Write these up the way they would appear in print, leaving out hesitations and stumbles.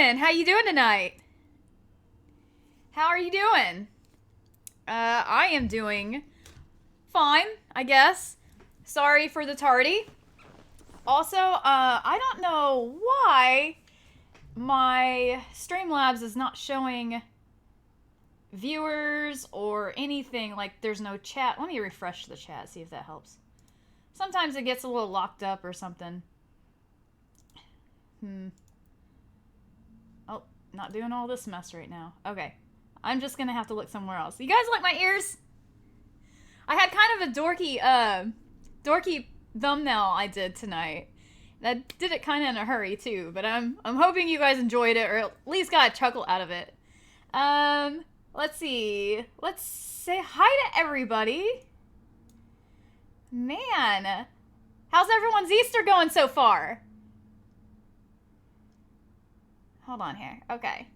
doing? How you doing tonight? How are you doing? I am doing fine, I guess. Sorry for the tardy. Also, I don't know why my Streamlabs is not showing viewers or anything. Like, there's no chat. Let me refresh the chat, see if that helps. Sometimes it gets a little locked up or something. Oh, not doing all this mess right now. Okay. I'm just gonna have to look somewhere else. You guys like my ears? I had kind of a dorky thumbnail I did tonight. I did it kind of in a hurry too, but I'm hoping you guys enjoyed it or at least got a chuckle out of it. Let's see. Let's say hi to everybody. Man, how's everyone's Easter going so far? Hold on here. Okay,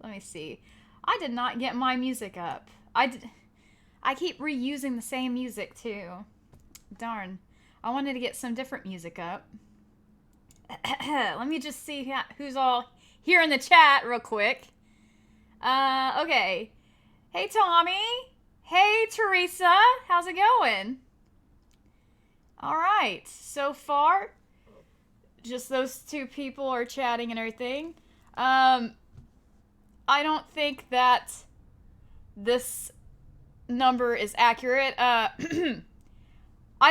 let me see. I did not get my music up. I keep reusing the same music too. Darn. I wanted to get some different music up. Let me just see who's all here in the chat real quick. Okay. Hey, Tommy. Hey, Teresa. How's it going? All right. So far, just those two people are chatting and everything. I don't think that this number is accurate. I've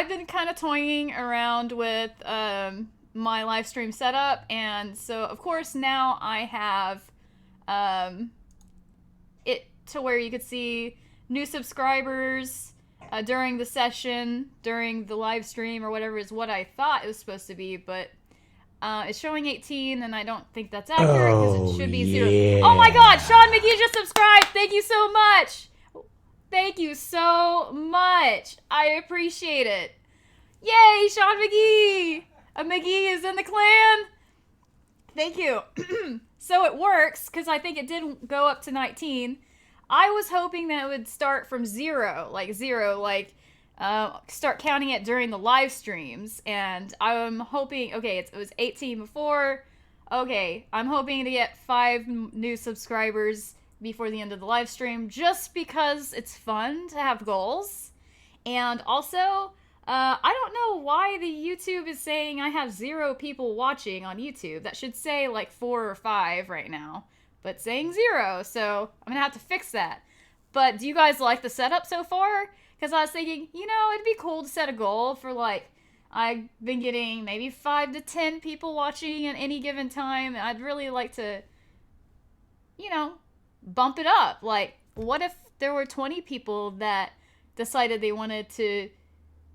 been kind of toying around with my live stream setup, and so of course now I have it to where you could see new subscribers during the session, during the live stream, or whatever is what I thought it was supposed to be, but it's showing 18, and I don't think that's accurate because it should be 0. Yeah. Oh my god, Sean McGee just subscribed! Thank you so much! Thank you so much! I appreciate it. Yay, Sean McGee! A McGee is in the clan! Thank you. So it works, because I think it did go up to 19. I was hoping that it would start from 0, start counting it during the live streams, and I'm hoping, okay, it was 18 before, okay, I'm hoping to get 5 new subscribers before the end of the live stream, just because it's fun to have goals. And also, I don't know why the YouTube is saying I have 0 people watching on YouTube. That should say like 4 or 5 right now, but saying 0, so I'm gonna have to fix that. But do you guys like the setup so far? Because I was thinking, you know, it'd be cool to set a goal for, like, I've been getting maybe 5 to 10 people watching at any given time. I'd really like to, you know, bump it up. Like, what if there were 20 people that decided they wanted to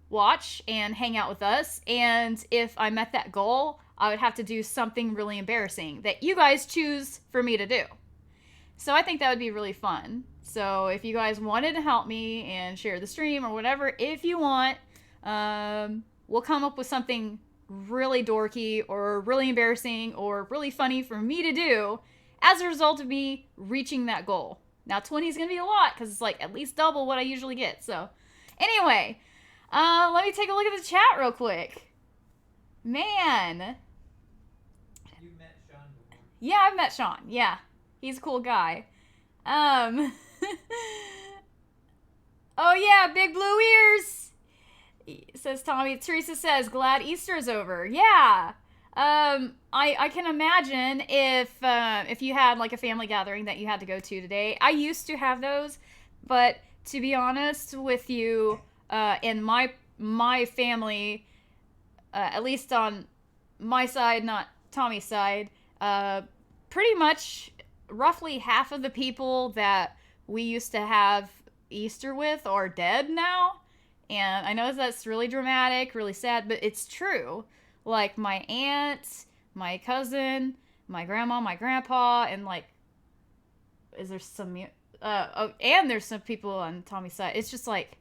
watch and hang out with us? And if I met that goal, I would have to do something really embarrassing that you guys choose for me to do. So I think that would be really fun. So if you guys wanted to help me and share the stream or whatever, if you want, we'll come up with something really dorky or really embarrassing or really funny for me to do as a result of me reaching that goal. Now 20 is going to be a lot because it's like at least double what I usually get. So anyway, let me take a look at the chat real quick. Man. You met Sean before. Yeah, I've met Sean. Yeah. He's a cool guy. Oh yeah, big blue ears, says Tommy. Teresa says, glad Easter's over. Yeah. I can imagine if you had like a family gathering that you had to go to today. I used to have those, but to be honest with you, in my family, at least on my side, not Tommy's side, pretty much roughly half of the people that we used to have Easter with are dead now. And I know that's really dramatic, really sad, but it's true. Like my aunt, my cousin, my grandma, my grandpa, and like, is there some, and there's some people on Tommy's side. It's just like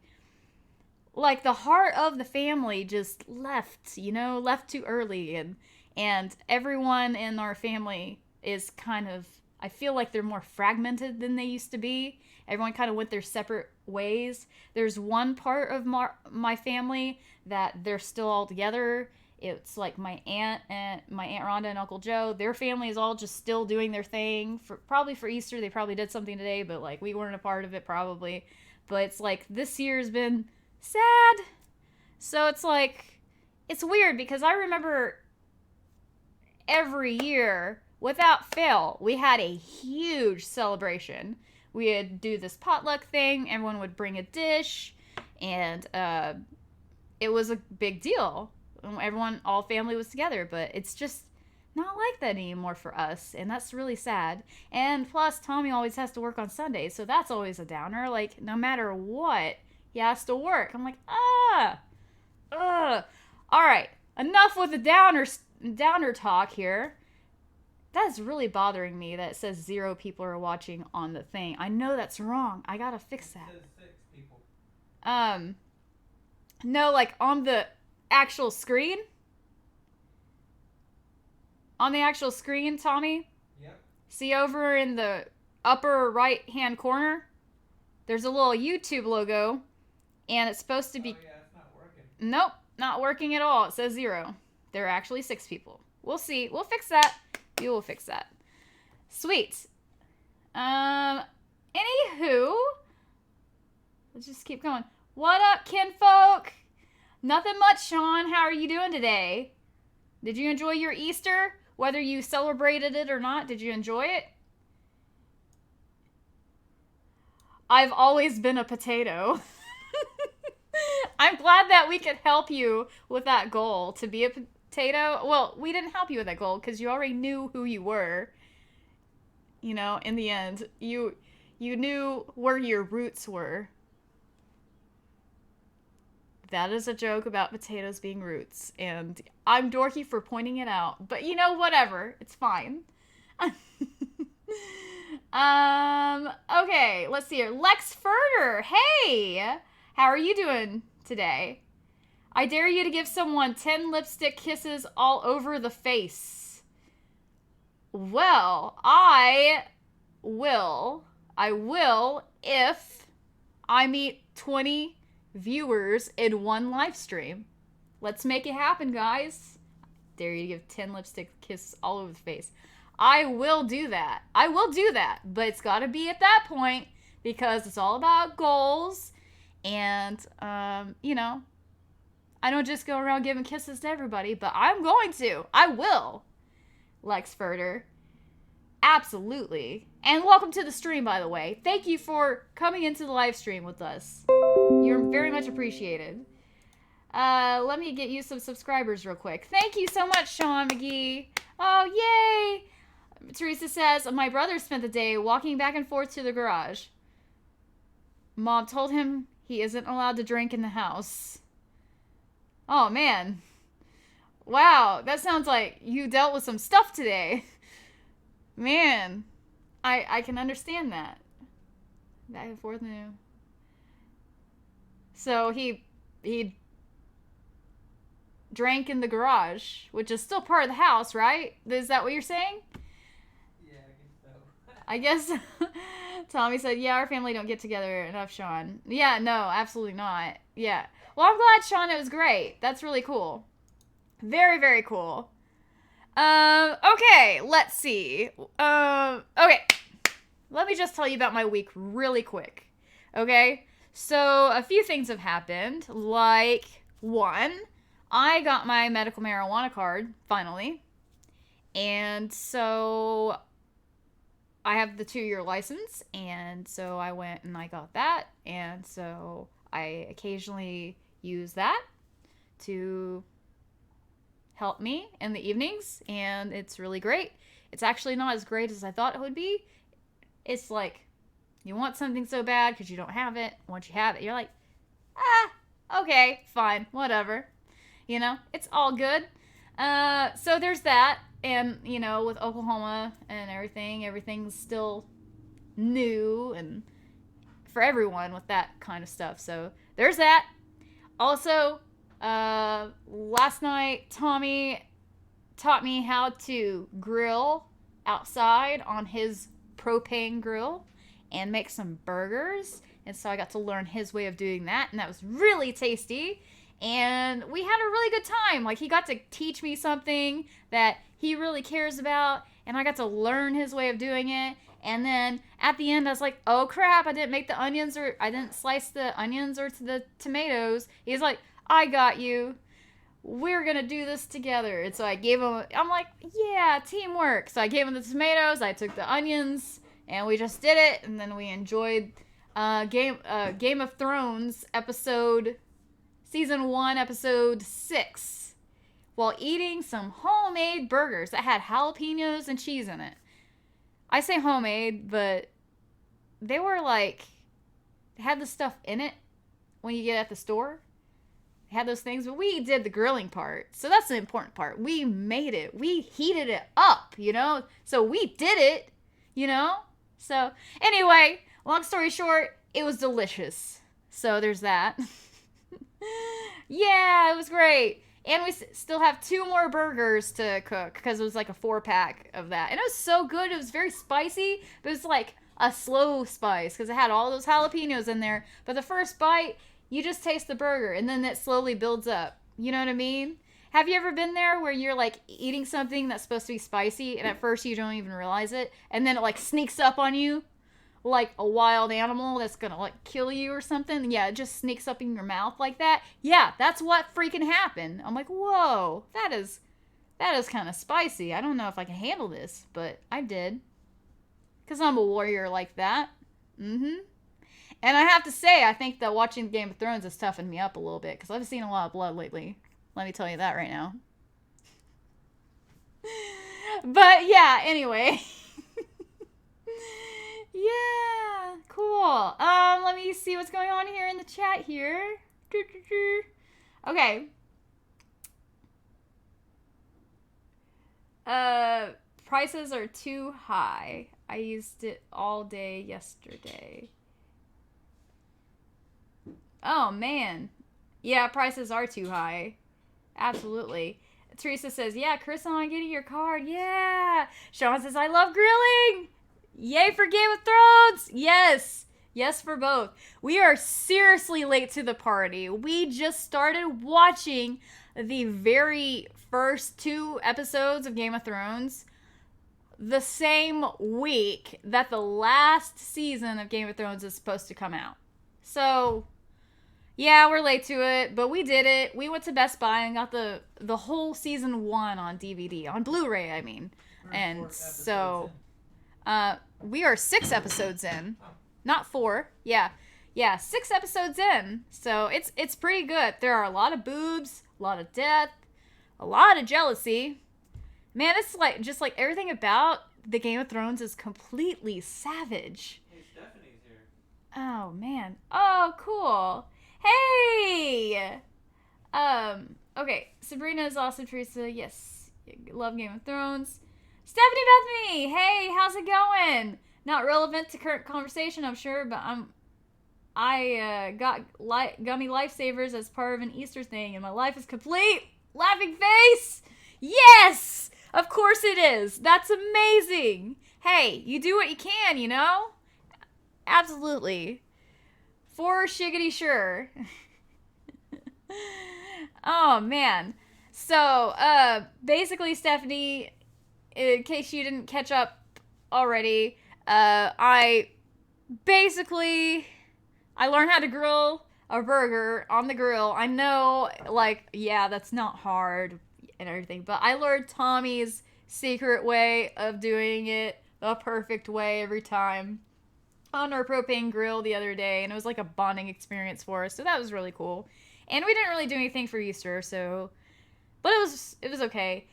the heart of the family just left, left too early. And everyone in our family is kind of, I feel like they're more fragmented than they used to be. Everyone kind of went their separate ways. There's one part of my family that they're still all together, It's like my aunt Rhonda and Uncle Joe, their family is all just still doing their thing for probably for Easter. They probably did something today, but like we weren't a part of it probably. But it's like this year's been sad. So it's like it's weird because I remember every year without fail we had a huge celebration. We'd do this potluck thing, everyone would bring a dish, and it was a big deal. Everyone, all family was together, but it's just not like that anymore for us, and that's really sad. And plus, Tommy always has to work on Sundays, so that's always a downer. Like, no matter what, he has to work. I'm like, ugh. All right, enough with the downer talk here. That's really bothering me that it says 0 people are watching on the thing. I know that's wrong. I gotta fix that. It says 6 people. No, like on the actual screen? On the actual screen, Tommy? Yep. See over in the upper right hand corner? There's a little YouTube logo, and it's supposed to be... Oh, yeah, it's not working. Nope, not working at all. It says 0. There are actually 6 people. We'll see. We'll fix that. You will fix that. Sweet. Anywho, let's just keep going. What up, kinfolk? Nothing much, Sean. How are you doing today? Did you enjoy your Easter? Whether you celebrated it or not, did you enjoy it? I've always been a potato. I'm glad that we could help you with that goal to be a potato. Well, we didn't help you with that goal because you already knew who you were. You know, in the end, you knew where your roots were. That is a joke about potatoes being roots, and I'm dorky for pointing it out. But you know, whatever. It's fine. Okay, let's see here. Lex Furter, hey! How are you doing today? I dare you to give someone 10 lipstick kisses all over the face. Well, I will if I meet 20 viewers in one live stream. Let's make it happen, guys. Dare you to give 10 lipstick kisses all over the face. I will do that. But it's got to be at that point because it's all about goals. And, you know, I don't just go around giving kisses to everybody, but I'm going to. I will. Lex Furter. Absolutely. And welcome to the stream, by the way. Thank you for coming into the live stream with us. You're very much appreciated. Let me get you some subscribers real quick. Thank you so much, Sean McGee. Oh, yay! Teresa says, my brother spent the day walking back and forth to the garage. Mom told him he isn't allowed to drink in the house. Oh, man. Wow, that sounds like you dealt with some stuff today. Man, I can understand that. Back and forth now. So he drank in the garage, which is still part of the house, right? Is that what you're saying? Yeah, I guess Tommy said, yeah, our family don't get together enough, Sean. Yeah, no, absolutely not. Yeah. Well, I'm glad, Sean, it was great. That's really cool. Very, very cool. Okay, let's see. Okay. Let me just tell you about my week really quick. Okay? So, a few things have happened. Like, 1, I got my medical marijuana card, finally. And so I have the 2-year license, and so I went and I got that, and so I occasionally use that to help me in the evenings, and it's really great. It's actually not as great as I thought it would be. It's like, you want something so bad because you don't have it. Once you have it, you're like, okay, fine, whatever. You know, it's all good. So there's that. And, you know, with Oklahoma and everything's still new and for everyone with that kind of stuff. So there's that. Also, last night, Tommy taught me how to grill outside on his propane grill and make some burgers. And so I got to learn his way of doing that. And that was really tasty. And we had a really good time. Like, he got to teach me something that he really cares about, and I got to learn his way of doing it. And then at the end, I was like, oh crap, I didn't make the onions, or I didn't slice the onions or the tomatoes. He's like, I got you. We're going to do this together. And so I gave him, I'm like, yeah, teamwork. So I gave him the tomatoes, I took the onions, and we just did it. And then we enjoyed Game of Thrones season 1, episode 6, while eating some homemade burgers that had jalapenos and cheese in it. I say homemade, but they were like, they had the stuff in it when you get at the store. They had those things, but we did the grilling part. So that's the important part. We made it. We heated it up, you know? So we did it, you know? So anyway, long story short, it was delicious. So there's that. Yeah, it was great. And we still have 2 more burgers to cook because it was like a 4-pack of that. And it was so good. It was very spicy, but it was like a slow spice because it had all those jalapenos in there. But the first bite, you just taste the burger and then it slowly builds up. You know what I mean? Have you ever been there where you're like eating something that's supposed to be spicy and at first you don't even realize it and then it like sneaks up on you like a wild animal that's gonna like kill you or something? Yeah, it just sneaks up in your mouth like that. Yeah, that's what freaking happened. I'm like, whoa, that is kind of spicy. I don't know if I can handle this, but I did. Because I'm a warrior like that. And I have to say, I think that watching Game of Thrones has toughened me up a little bit because I've seen a lot of blood lately. Let me tell you that right now. But yeah, anyway. Yeah, cool. Let me see what's going on here in the chat here. Okay. Prices are too high. I used it all day yesterday. Oh, man. Yeah, prices are too high. Absolutely. Teresa says, yeah, Carissa, I'm getting your card. Yeah. Sean says, I love grilling. Yay for Game of Thrones. Yes. Yes for both. We are seriously late to the party. We just started watching the very first 2 episodes of Game of Thrones the same week that the last season of Game of Thrones is supposed to come out. So, yeah, we're late to it, but we did it. We went to Best Buy and got the whole season 1 on DVD, on Blu-ray, I mean. And so, we are 6 episodes in, not 4. Yeah, 6 episodes in. So it's pretty good. There are a lot of boobs, a lot of death, a lot of jealousy. Man, it's like just like everything about the Game of Thrones is completely savage. Hey, Stephanie's here. Oh man. Oh, cool. Hey! Okay. Sabrina is awesome, Teresa. Yes. Love Game of Thrones. Stephanie Bethany! Hey, how's it going? Not relevant to current conversation, I'm sure, but I got gummy lifesavers as part of an Easter thing, and my life is complete! Laughing face! Yes! Of course it is! That's amazing! Hey, you do what you can, you know? Absolutely. For shiggity sure. Oh, man. So, basically, Stephanie, in case you didn't catch up already, I learned how to grill a burger on the grill. I know, like, yeah, that's not hard and everything, but I learned Tommy's secret way of doing it the perfect way every time on our propane grill the other day, and it was like a bonding experience for us, so that was really cool. And we didn't really do anything for Easter, so, but it was okay.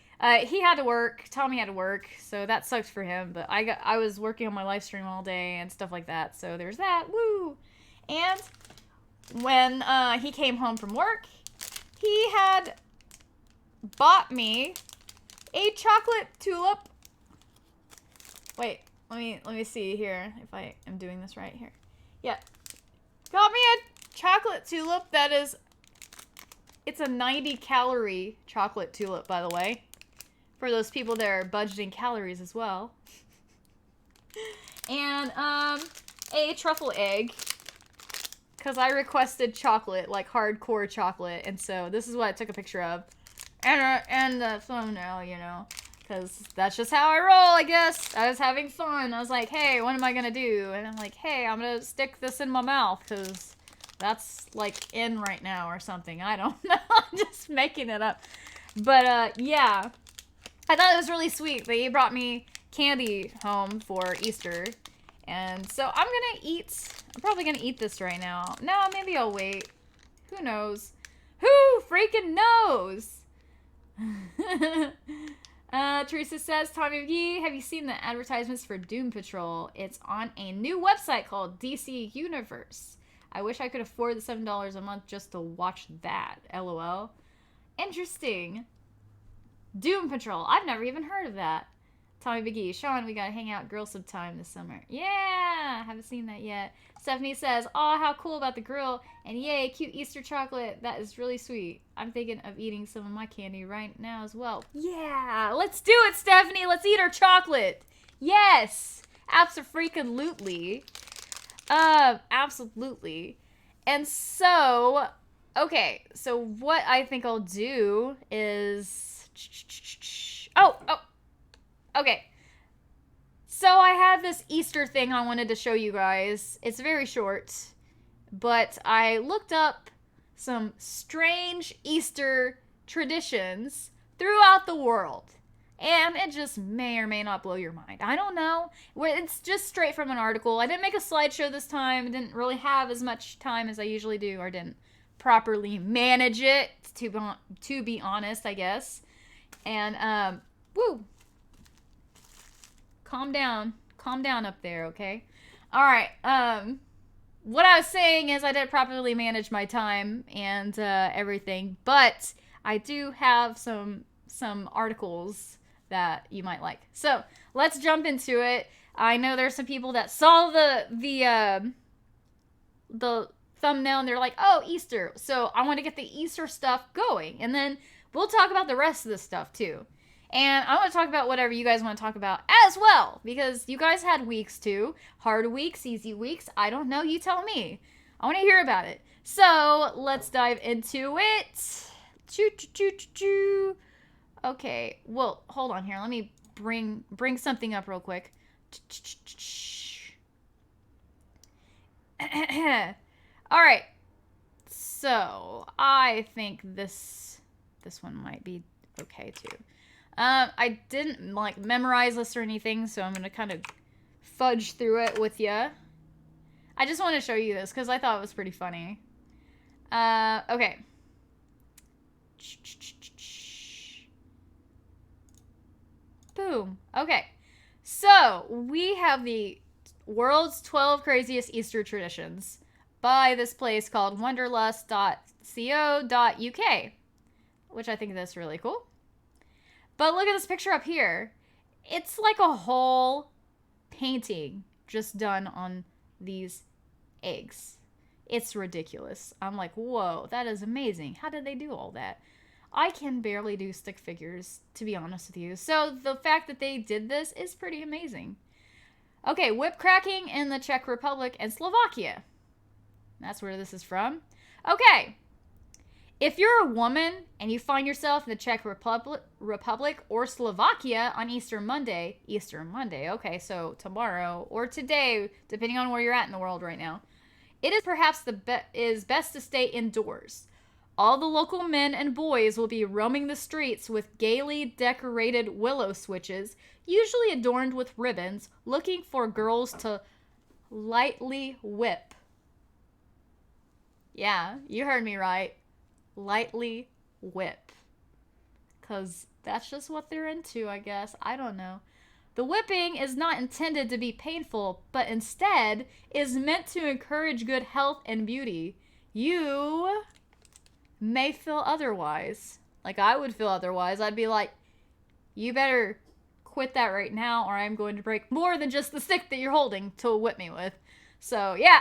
He had to work, Tommy had to work, so that sucked for him, but I was working on my live stream all day and stuff like that, so there's that, woo! And when he came home from work, he had bought me a chocolate tulip. Wait, let me see here if I am doing this right here. Yeah. Got me a chocolate tulip that is, it's a 90-calorie chocolate tulip, by the way. For those people that are budgeting calories as well. And, a truffle egg. Because I requested chocolate, like hardcore chocolate. And so this is what I took a picture of. And the thumbnail, you know. Because that's just how I roll, I guess. I was having fun. I was like, hey, what am I going to do? And I'm like, hey, I'm going to stick this in my mouth. Because that's like in right now or something. I don't know. I'm just making it up. But yeah. I thought it was really sweet. They brought me candy home for Easter. And so I'm probably gonna eat this right now. No, maybe I'll wait. Who knows? Who freaking knows? Teresa says, Tommy McGee, have you seen the advertisements for Doom Patrol? It's on a new website called DC Universe. I wish I could afford the $7 a month just to watch that. LOL. Interesting. Doom Patrol. I've never even heard of that. Tommy McGee. Sean, we gotta hang out grill sometime this summer. Yeah! Haven't seen that yet. Stephanie says, aw, how cool about the grill. And yay, cute Easter chocolate. That is really sweet. I'm thinking of eating some of my candy right now as well. Yeah! Let's do it, Stephanie! Let's eat our chocolate! Yes! Abso-freaking-lutely. Absolutely. And so, okay. So what I think I'll do is... Oh! Okay. So I have this Easter thing I wanted to show you guys. It's very short, but I looked up some strange Easter traditions throughout the world. And it just may or may not blow your mind. I don't know. It's just straight from an article. I didn't make a slideshow this time. I didn't really have as much time as I usually do, or didn't properly manage it, to be honest, I guess. And, woo. Calm down. Calm down up there, okay? Alright, what I was saying is I didn't properly manage my time and, everything, but I do have some articles that you might like. So, let's jump into it. I know there's some people that saw the thumbnail and they're like, oh, Easter. So, I want to get the Easter stuff going, and then we'll talk about the rest of the stuff, too. And I want to talk about whatever you guys want to talk about as well, because you guys had weeks too. Hard weeks, easy weeks. I don't know. You tell me. I want to hear about it. So let's dive into it. Okay. Well, hold on here. Let me bring something up real quick. All right. So I think this one might be okay too. I didn't, like, memorize this or anything, so I'm going to kind of fudge through it with you. I just want to show you this, because I thought it was pretty funny. Okay. Boom. Okay. So, we have the world's 12 craziest Easter traditions by this place called wonderlust.co.uk, which I think that's really cool. But look at this picture up here. It's like a whole painting just done on these eggs. It's ridiculous. I'm like, whoa, that is amazing. How did they do all that? I can barely do stick figures, to be honest with you. So the fact that they did this is pretty amazing. Okay, whip cracking in the Czech Republic and Slovakia. That's where this is from. Okay. If you're a woman and you find yourself in the Czech Republic or Slovakia on Easter Monday, okay, so tomorrow or today, depending on where you're at in the world right now, it is perhaps best to stay indoors. All the local men and boys will be roaming the streets with gaily decorated willow switches, usually adorned with ribbons, looking for girls to lightly whip. Yeah, you heard me right. Lightly whip. Because that's just what they're into, I guess. I don't know. The whipping is not intended to be painful, but instead is meant to encourage good health and beauty. You may feel otherwise. Like I would feel otherwise. I'd be like, you better quit that right now or I'm going to break more than just the stick that you're holding to whip me with. So, yeah.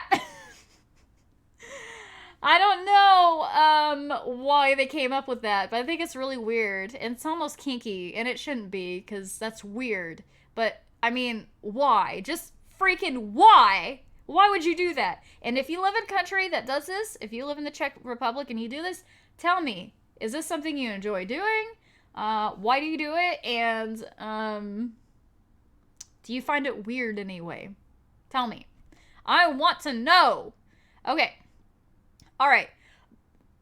I don't know why they came up with that, but I think it's really weird. And it's almost kinky, and it shouldn't be, because that's weird. But, I mean, why? Just freaking why Why would you do that? And if you live in a country that does this, if you live in the Czech Republic and you do this, tell me, is this something you enjoy doing? Why do you do it? And do you find it weird anyway? Tell me. I want to know. Okay. All right.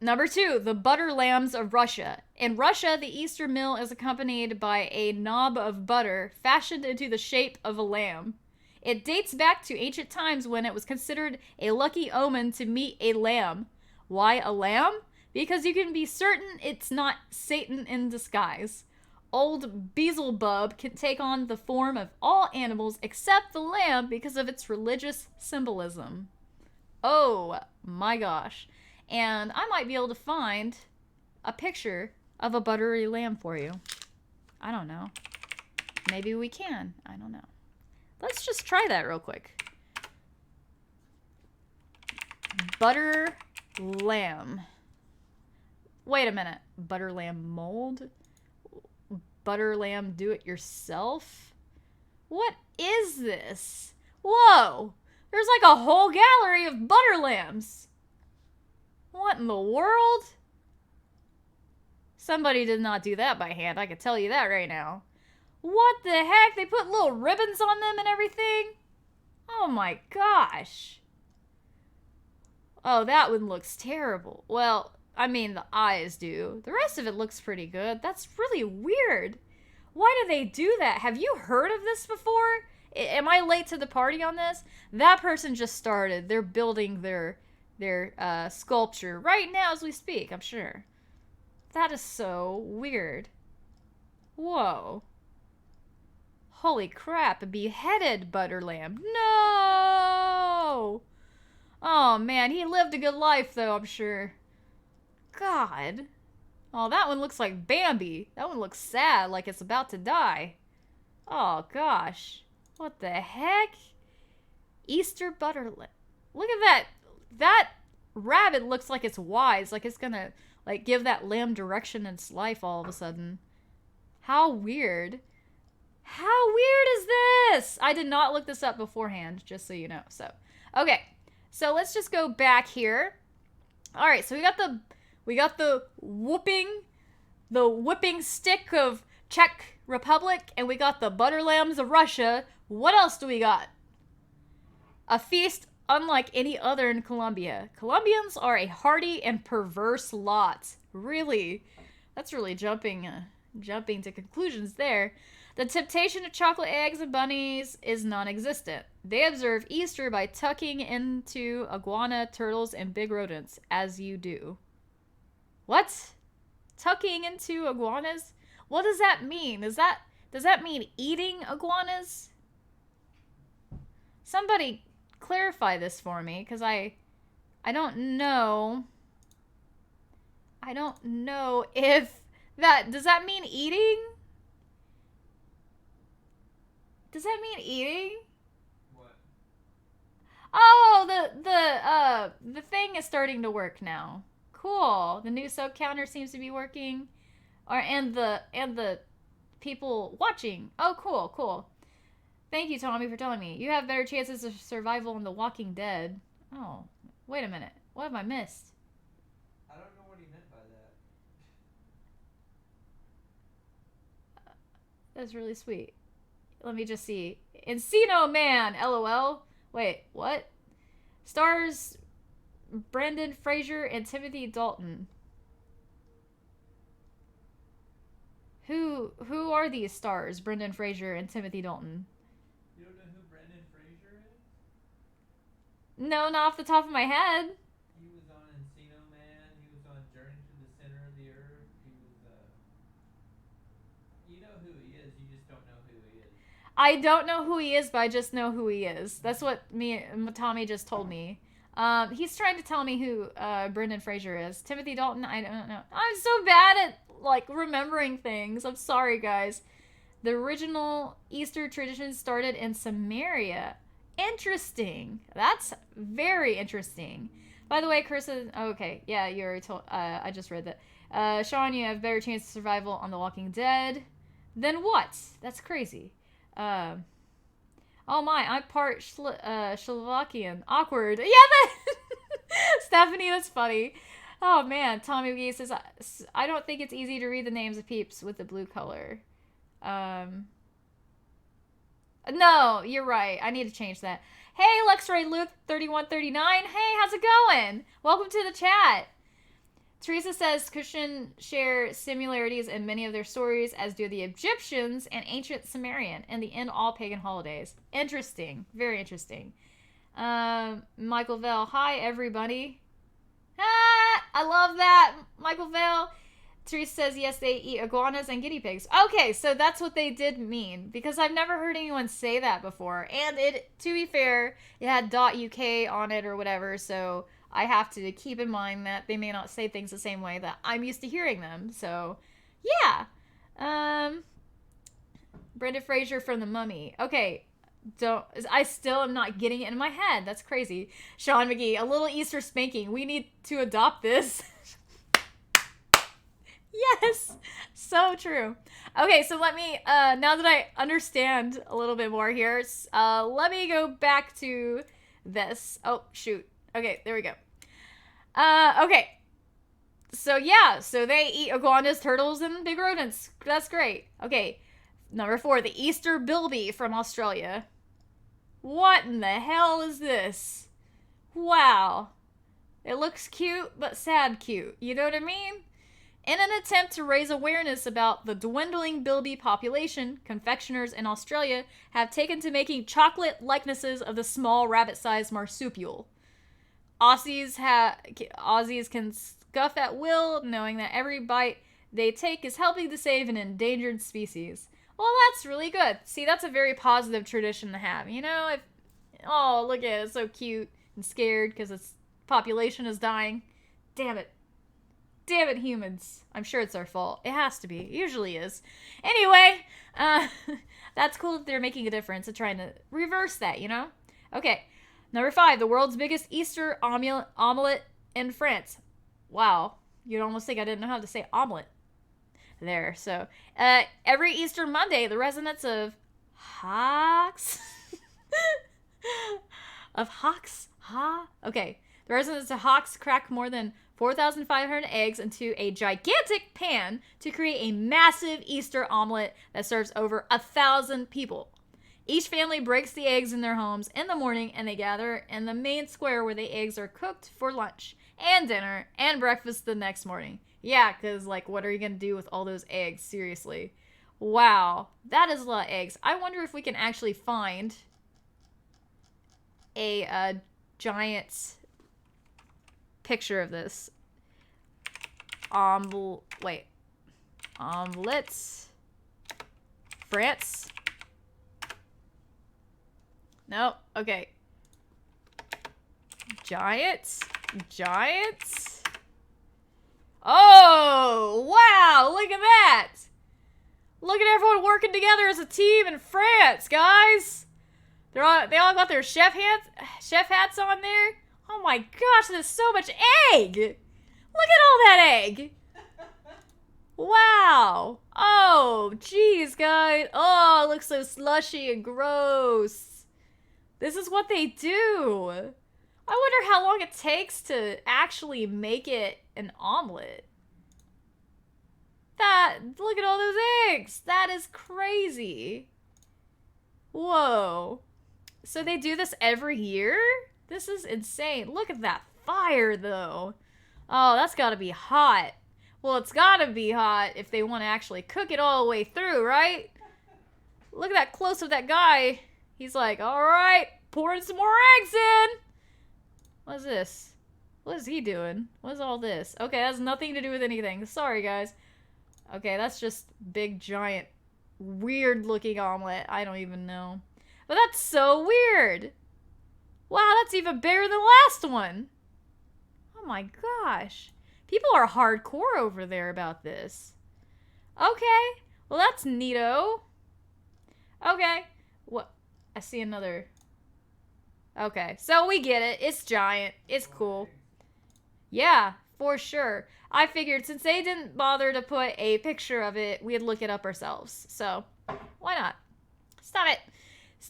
Number 2, the butter lambs of Russia. In Russia, the Easter meal is accompanied by a knob of butter fashioned into the shape of a lamb. It dates back to ancient times when it was considered a lucky omen to meet a lamb. Why a lamb? Because you can be certain it's not Satan in disguise. Old Beelzebub can take on the form of all animals except the lamb because of its religious symbolism. Oh my gosh. And I might be able to find a picture of a buttery lamb for you. I don't know. Maybe we can. I don't know. Let's just try that real quick. Butter lamb. Wait a minute. Butter lamb mold? Butter lamb do-it-yourself? What is this? Whoa! There's like a whole gallery of butter lambs. What in the world? Somebody did not do that by hand. I can tell you that right now. What the heck? They put little ribbons on them and everything? Oh my gosh. Oh, that one looks terrible. Well, I mean, the eyes do. The rest of it looks pretty good. That's really weird. Why do they do that? Have you heard of this before? Am I late to the party on this? That person just started. They're building their sculpture right now as we speak, I'm sure. That is so weird. Whoa. Holy crap, a beheaded butter lamb. No! Oh man, he lived a good life though, I'm sure. God. Oh, that one looks like Bambi. That one looks sad, like it's about to die. Oh gosh. What the heck? Easter butter lamb. Look at that. That rabbit looks like it's wise, like it's gonna like give that lamb direction in its life all of a sudden. How weird. How weird is this? I did not look this up beforehand, just so you know. So, okay. So let's just go back here. All right, so we got the whipping stick of Czech Republic, and we got the butter lambs of Russia. What else do we got? A feast unlike any other in Colombia. Colombians are a hardy and perverse lot. Really? That's really jumping to conclusions there. The temptation of chocolate eggs and bunnies is non-existent. They observe Easter by tucking into iguana, turtles, and big rodents, as you do. What? Tucking into iguanas? What does that mean? Does that mean eating iguanas? Somebody clarify this for me, because I don't know. I don't know if does that mean eating? Does that mean eating? What? Oh, the thing is starting to work now. Cool. The new sub counter seems to be working. And the people watching. Oh, cool. Thank you, Tommy, for telling me. You have better chances of survival in The Walking Dead. Oh, wait a minute. What have I missed? I don't know what he meant by that. That's really sweet. Let me just see. Encino Man, LOL. Wait, what? Stars Brendan Fraser and Timothy Dalton. Who are these stars, Brendan Fraser and Timothy Dalton? You don't know who Brendan Fraser is? No, not off the top of my head. He was on Encino Man. He was on Journey to the Center of the Earth. He was, you know who he is. You just don't know who he is. I don't know who he is, but I just know who he is. That's what Tommy just told me. He's trying to tell me who Brendan Fraser is. Timothy Dalton, I don't know. I'm so bad at remembering things. I'm sorry, guys. The original Easter tradition started in Samaria. Interesting. That's very interesting. By the way, Carissa, okay, yeah, you already told, I just read that. Sean, you have better chance of survival on The Walking Dead. Then what? That's crazy. Oh my, I'm part Slovakian. Awkward. Yeah, that Stephanie, that's funny. Oh man, Tommy McGee says, I don't think it's easy to read the names of peeps with the blue color. No, you're right. I need to change that. Hey, LexRay Luke 3139. Hey, how's it going? Welcome to the chat. Teresa says Christian share similarities in many of their stories, as do the Egyptians and ancient Sumerian, and the end all pagan holidays. Interesting. Very interesting. Michael Vale. Hi, everybody. Ah, I love that, Michael Vale. Teresa says, yes, they eat iguanas and guinea pigs. Okay, so that's what they did mean, because I've never heard anyone say that before. And it, to be fair, it had .uk on it or whatever, so I have to keep in mind that they may not say things the same way that I'm used to hearing them. So, yeah. Brenda Fraser from The Mummy. Okay, I still am not getting it in my head. That's crazy. Sean McGee, a little Easter spanking. We need to adopt this. Yes, so true. Okay, so let me, now that I understand a little bit more here, let me go back to this. Oh, shoot. Okay, there we go. Okay. So, yeah, so they eat iguanas, turtles, and big rodents. That's great. Okay, number 4, the Easter bilby from Australia. What in the hell is this? Wow. It looks cute, but sad cute. You know what I mean? In an attempt to raise awareness about the dwindling bilby population, confectioners in Australia have taken to making chocolate likenesses of the small rabbit-sized marsupial. Aussies can scuff at will, knowing that every bite they take is helping to save an endangered species. Well, that's really good. See, that's a very positive tradition to have. You know, oh, look at it, it's so cute and scared because its population is dying. Damn it. Damn it, humans. I'm sure it's our fault. It has to be. It usually is. Anyway, that's cool that they're making a difference and trying to reverse that, you know? Okay. Number 5, the world's biggest Easter omelet in France. Wow. You'd almost think I didn't know how to say omelet. There. So, every Easter Monday, the residents of Hawks... Okay. The residents of Hawks crack more than 4,500 eggs into a gigantic pan to create a massive Easter omelet that serves over 1,000 people. Each family breaks the eggs in their homes in the morning, and they gather in the main square where the eggs are cooked for lunch and dinner and breakfast the next morning. Yeah, because, like, what are you going to do with all those eggs? Seriously. Wow. That is a lot of eggs. I wonder if we can actually find a giant picture of this. Omelets. France. No, okay. Giants. Oh, wow, look at that. Look at everyone working together as a team in France, guys. They all got their chef hats on there. Oh my gosh, there's so much egg. Look at all that egg. Wow. Oh, geez, guys. Oh, it looks so slushy and gross. This is what they do. I wonder how long it takes to actually make it an omelet. Look at all those eggs. That is crazy. Whoa. So they do this every year? This is insane. Look at that fire, though. Oh, that's gotta be hot. Well, it's gotta be hot if they want to actually cook it all the way through, right? Look at that close of that guy. He's like, alright, pouring some more eggs in. What is this? What is he doing? What is all this? Okay, that has nothing to do with anything. Sorry, guys. Okay, that's just big, giant, weird-looking omelet. I don't even know. But that's so weird. Wow, that's even bigger than the last one. Oh my gosh. People are hardcore over there about this. Okay. Well, that's neato. Okay. What? I see another. Okay. So we get it. It's giant. It's cool. Yeah, for sure. I figured since they didn't bother to put a picture of it, we'd look it up ourselves. So, why not? Stop it.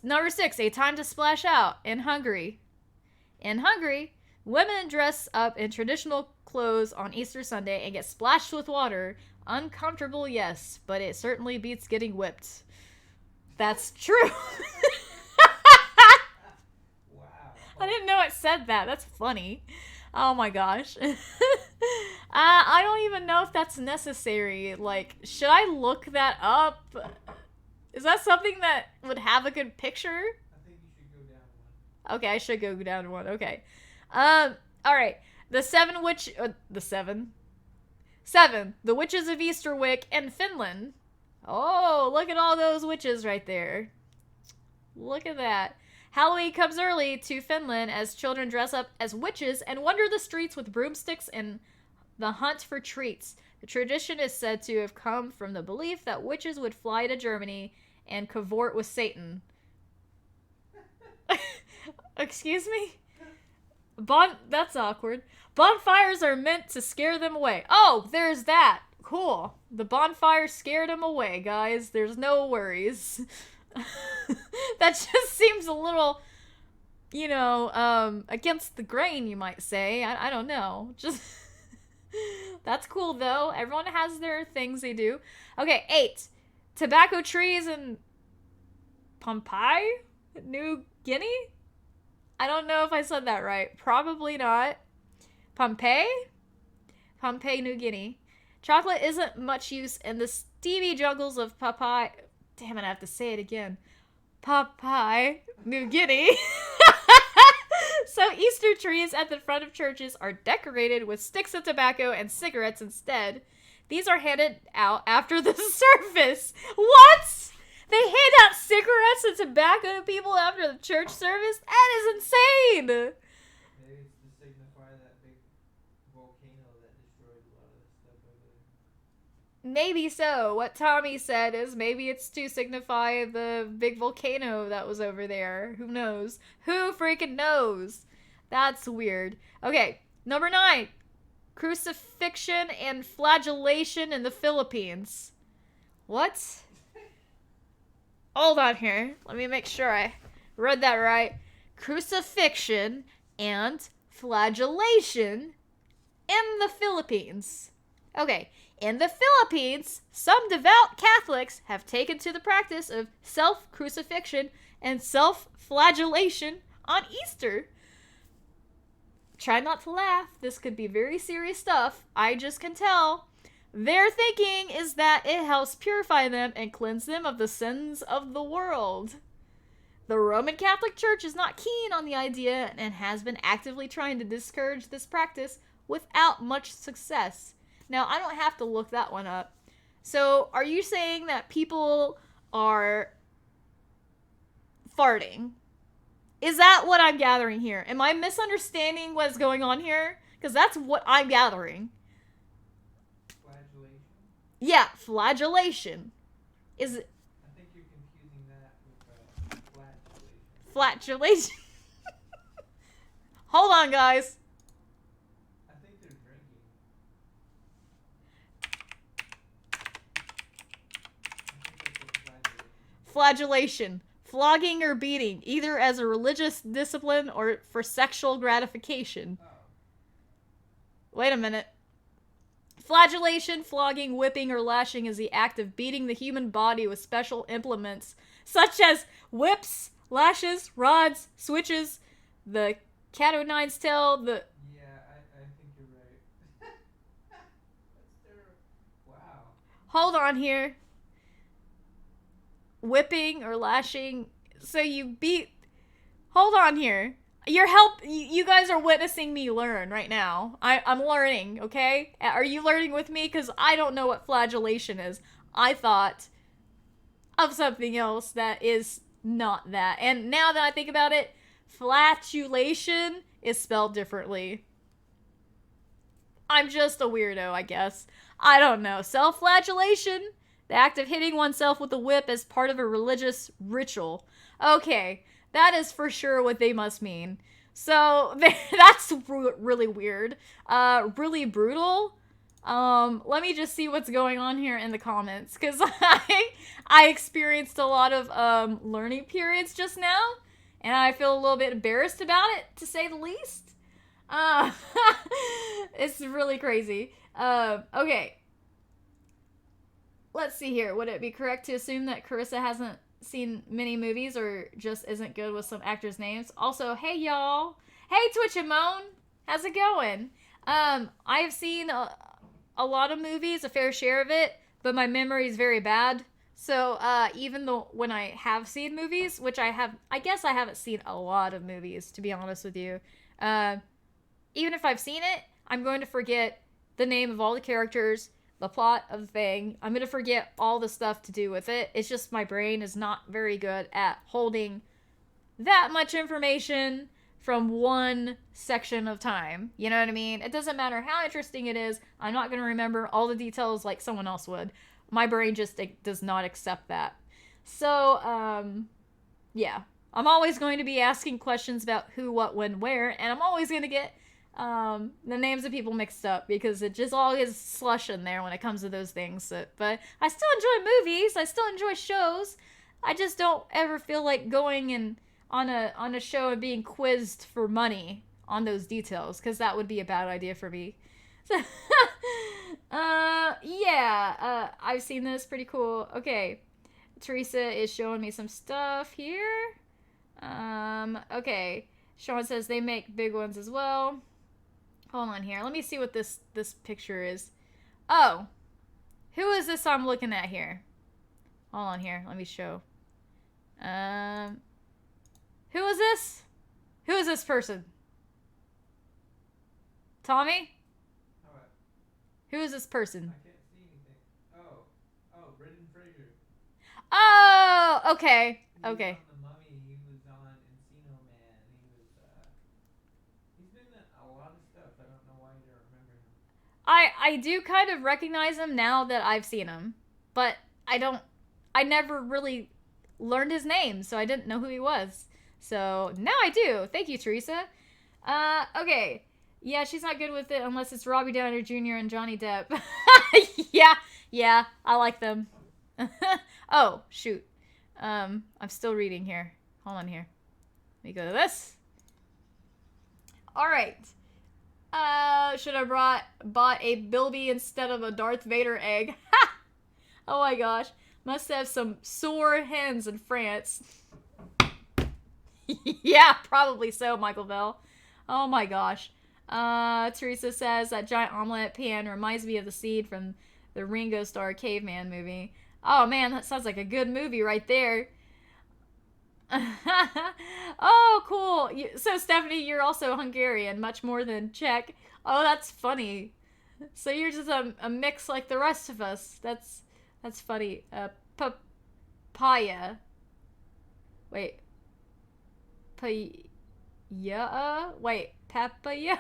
Number 6, a time to splash out in Hungary. In Hungary, women dress up in traditional clothes on Easter Sunday and get splashed with water. Uncomfortable, yes, but it certainly beats getting whipped. That's true. Wow. I didn't know it said that. That's funny. Oh my gosh. I don't even know if that's necessary. Like, should I look that up? Is that something that would have a good picture? I think you should go down one. Okay, I should go down one. Okay. Alright. The Witches of Easterwick in Finland. Oh, look at all those witches right there. Look at that. Halloween comes early to Finland as children dress up as witches and wander the streets with broomsticks and the hunt for treats. The tradition is said to have come from the belief that witches would fly to Germany and cavort with Satan. Excuse me? That's awkward. Bonfires are meant to scare them away. Oh, there's that. Cool. The bonfire scared them away, guys. There's no worries. That just seems a little, against the grain, you might say. I don't know. Just that's cool, though. Everyone has their things they do. Okay, 8. Tobacco trees in Pompeii, New Guinea? I don't know if I said that right. Probably not. Pompeii, New Guinea. Chocolate isn't much use in the steamy jungles of Pompeii. Damn it, I have to say it again. Pompeii, New Guinea. So Easter trees at the front of churches are decorated with sticks of tobacco and cigarettes instead. These are handed out after the service. What? They hand out cigarettes and tobacco to people after the church service? That is insane! Maybe it's to signify that big volcano that destroyed a lot of the stuff over there. Maybe so. What Tommy said is maybe it's to signify the big volcano that was over there. Who knows? Who freaking knows? That's weird. Okay, number 9. Crucifixion and flagellation in the Philippines. What? Hold on here. Let me make sure I read that right. Crucifixion and flagellation in the Philippines. Okay, in the Philippines, some devout Catholics have taken to the practice of self-crucifixion and self-flagellation on Easter. Try not to laugh. This could be very serious stuff. I just can tell. Their thinking is that it helps purify them and cleanse them of the sins of the world. The Roman Catholic Church is not keen on the idea and has been actively trying to discourage this practice without much success. Now, I don't have to look that one up. So, are you saying that people are farting? Is that what I'm gathering here? Am I misunderstanding what's going on here? Because that's what I'm gathering. Flagellation? Yeah, flagellation. Is it... I think you're confusing that with flatulation. Flatulation? Hold on, guys. I think they're drinking. I think that's Flagellation. Flogging or beating, either as a religious discipline or for sexual gratification. Oh. Wait a minute. Flagellation, flogging, whipping, or lashing is the act of beating the human body with special implements, such as whips, lashes, rods, switches, the cat o' nine's tail, the... Yeah, I think you're right. That's terrible. Wow. Hold on here. Whipping or lashing. So you beat... Hold on here. You guys are witnessing me learn right now. I'm learning, okay? Are you learning with me? Because I don't know what flagellation is. I thought of something else that is not that. And now that I think about it, flatulation is spelled differently. I'm just a weirdo, I guess. I don't know. Self-flagellation? The act of hitting oneself with a whip as part of a religious ritual. Okay, that is for sure what they must mean. So, that's really weird. Really brutal. Let me just see what's going on here in the comments, because I experienced a lot of learning periods just now, and I feel a little bit embarrassed about it, to say the least. It's really crazy. Okay. Let's see here. Would it be correct to assume that Carissa hasn't seen many movies or just isn't good with some actors' names? Also, hey y'all. Hey Twitch and Moan. How's it going? I have seen a lot of movies, a fair share of it, but my memory is very bad. So even though when I have seen movies, which I guess I haven't seen a lot of movies, to be honest with you. Even if I've seen it, I'm going to forget the name of all the characters, the plot of the thing. I'm going to forget all the stuff to do with it. It's just my brain is not very good at holding that much information from one section of time. You know what I mean? It doesn't matter how interesting it is. I'm not going to remember all the details like someone else would. My brain just does not accept that. So, yeah. I'm always going to be asking questions about who, what, when, where, and I'm always going to get the names of people mixed up because it just all is slush in there when it comes to those things. But I still enjoy movies. I still enjoy shows. I just don't ever feel like going and on a show and being quizzed for money on those details, because that would be a bad idea for me. So, yeah, I've seen this. Pretty cool. Okay, Teresa is showing me some stuff here. Okay. Sean says they make big ones as well. Hold on here. Let me see what this picture is. Oh. Who is this I'm looking at here? Hold on here. Let me show. Who is this? Who is this person? Tommy? What? Who is this person? I can't see anything. Oh, Brendan Fraser. Oh, okay. Okay. He was on The Mummy. He was on Encino Man. He's been in a lot of stuff. I don't know why you don't remember him. I do kind of recognize him now that I've seen him, but I never really learned his name, so I didn't know who he was. So now I do. Thank you, Teresa. Okay. Yeah, she's not good with it unless it's Robbie Downey Jr. and Johnny Depp. yeah, I like them. Oh, shoot. I'm still reading here. Hold on here. Let me go to this. Alright. Should have bought a Bilby instead of a Darth Vader egg. Ha! Oh my gosh. Must have some sore hens in France. Yeah, probably so, Michael Bell. Oh my gosh. Teresa says that giant omelet pan reminds me of the seed from the Ringo Starr Caveman movie. Oh man, that sounds like a good movie right there. Oh, cool. So, Stephanie, you're also Hungarian, much more than Czech. Oh, that's funny. So you're just a mix like the rest of us. That's funny. Papaya. Wait. Wait, papaya?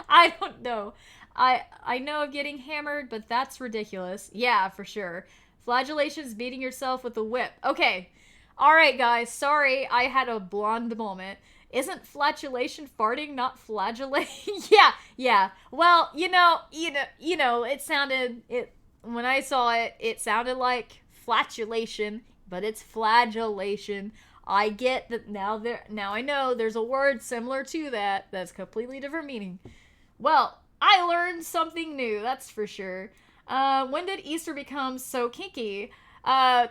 I don't know. I know of getting hammered, but that's ridiculous. Yeah, for sure. Flagellation's beating yourself with a whip. Okay. Alright, guys. Sorry, I had a blonde moment. Isn't flatulation farting, not flagellation? Yeah. Well, when I saw it, it sounded like flatulation, but it's flagellation. I get that now I know there's a word similar to that that's completely different meaning. Well, I learned something new, that's for sure. When did Easter become so kinky?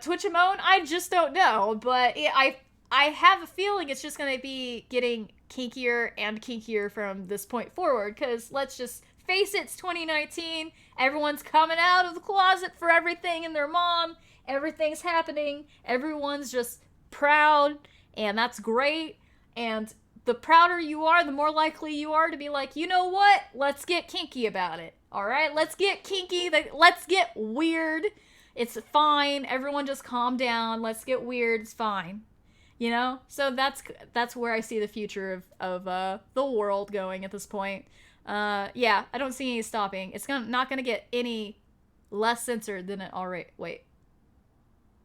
Twitch and Moan, I just don't know, but I have a feeling it's just gonna be getting kinkier and kinkier from this point forward, because let's just face it, it's 2019, everyone's coming out of the closet for everything and their mom, everything's happening, everyone's just proud, and that's great, and the prouder you are, the more likely you are to be like, you know what, let's get kinky about it. Alright, let's get kinky, let's get weird. It's fine, everyone just calm down, let's get weird, it's fine. You know? So that's where I see the future of the world going at this point. Yeah, I don't see any stopping. It's not gonna get any less censored than it already. Wait.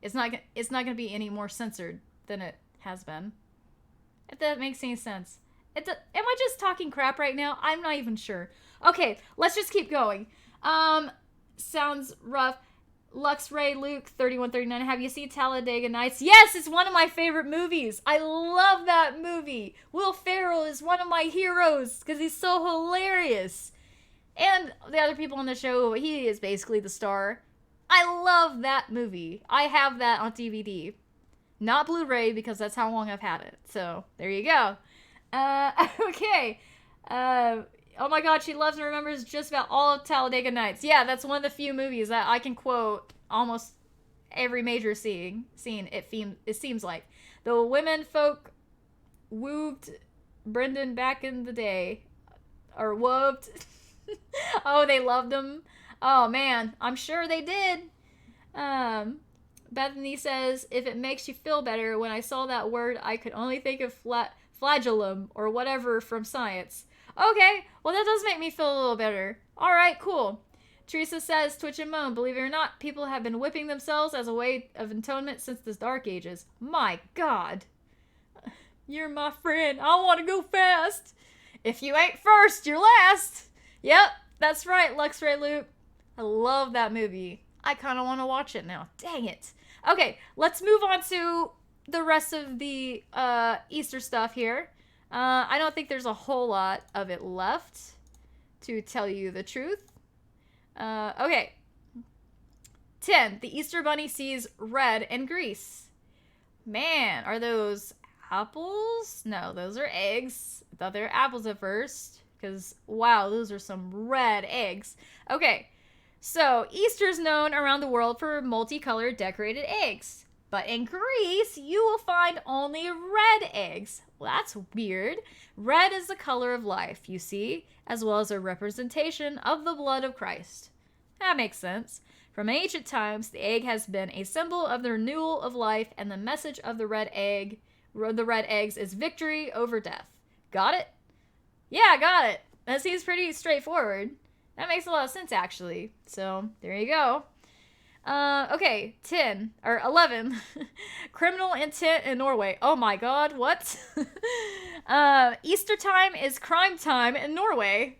It's not gonna be any more censored than it has been. If that makes any sense. Am I just talking crap right now? I'm not even sure. Okay, let's just keep going. Sounds rough. Lux Ray Luke 3139. Have you seen Talladega Nights? Yes, it's one of my favorite movies. I love that movie. Will Ferrell is one of my heroes because he's so hilarious. And the other people on the show, he is basically the star. I love that movie. I have that on DVD. Not Blu-ray because that's how long I've had it. So, there you go. Okay. Oh my god, she loves and remembers just about all of Talladega Nights. Yeah, that's one of the few movies that I can quote almost every major scene. It seems like. The women folk wooed Brendan back in the day. Or wooved. Oh, they loved him. Oh man, I'm sure they did. Bethany says, if it makes you feel better, when I saw that word, I could only think of flagellum or whatever from science. Okay, well that does make me feel a little better. Alright, cool. Teresa says, Twitch and moan, believe it or not, people have been whipping themselves as a way of atonement since the Dark Ages. My god. You're my friend. I want to go fast. If you ain't first, you're last. Yep, that's right, Luxray Luke. I love that movie. I kind of want to watch it now. Dang it. Okay, let's move on to the rest of the Easter stuff here. I don't think there's a whole lot of it left, to tell you the truth. Okay. 10. The Easter Bunny sees red in Greece. Man, are those apples? No, those are eggs. I thought they were apples at first, because, wow, those are some red eggs. Okay, so Easter's known around the world for multicolored decorated eggs. But in Greece, you will find only red eggs. Well, that's weird. Red is the color of life, you see, as well as a representation of the blood of Christ. That makes sense. From ancient times, the egg has been a symbol of the renewal of life, and the message of the red eggs is victory over death. Got it? Yeah, got it. That seems pretty straightforward. That makes a lot of sense, actually. So, there you go. Okay, 11. Criminal intent in Norway. Oh my god, what? Easter time is crime time in Norway.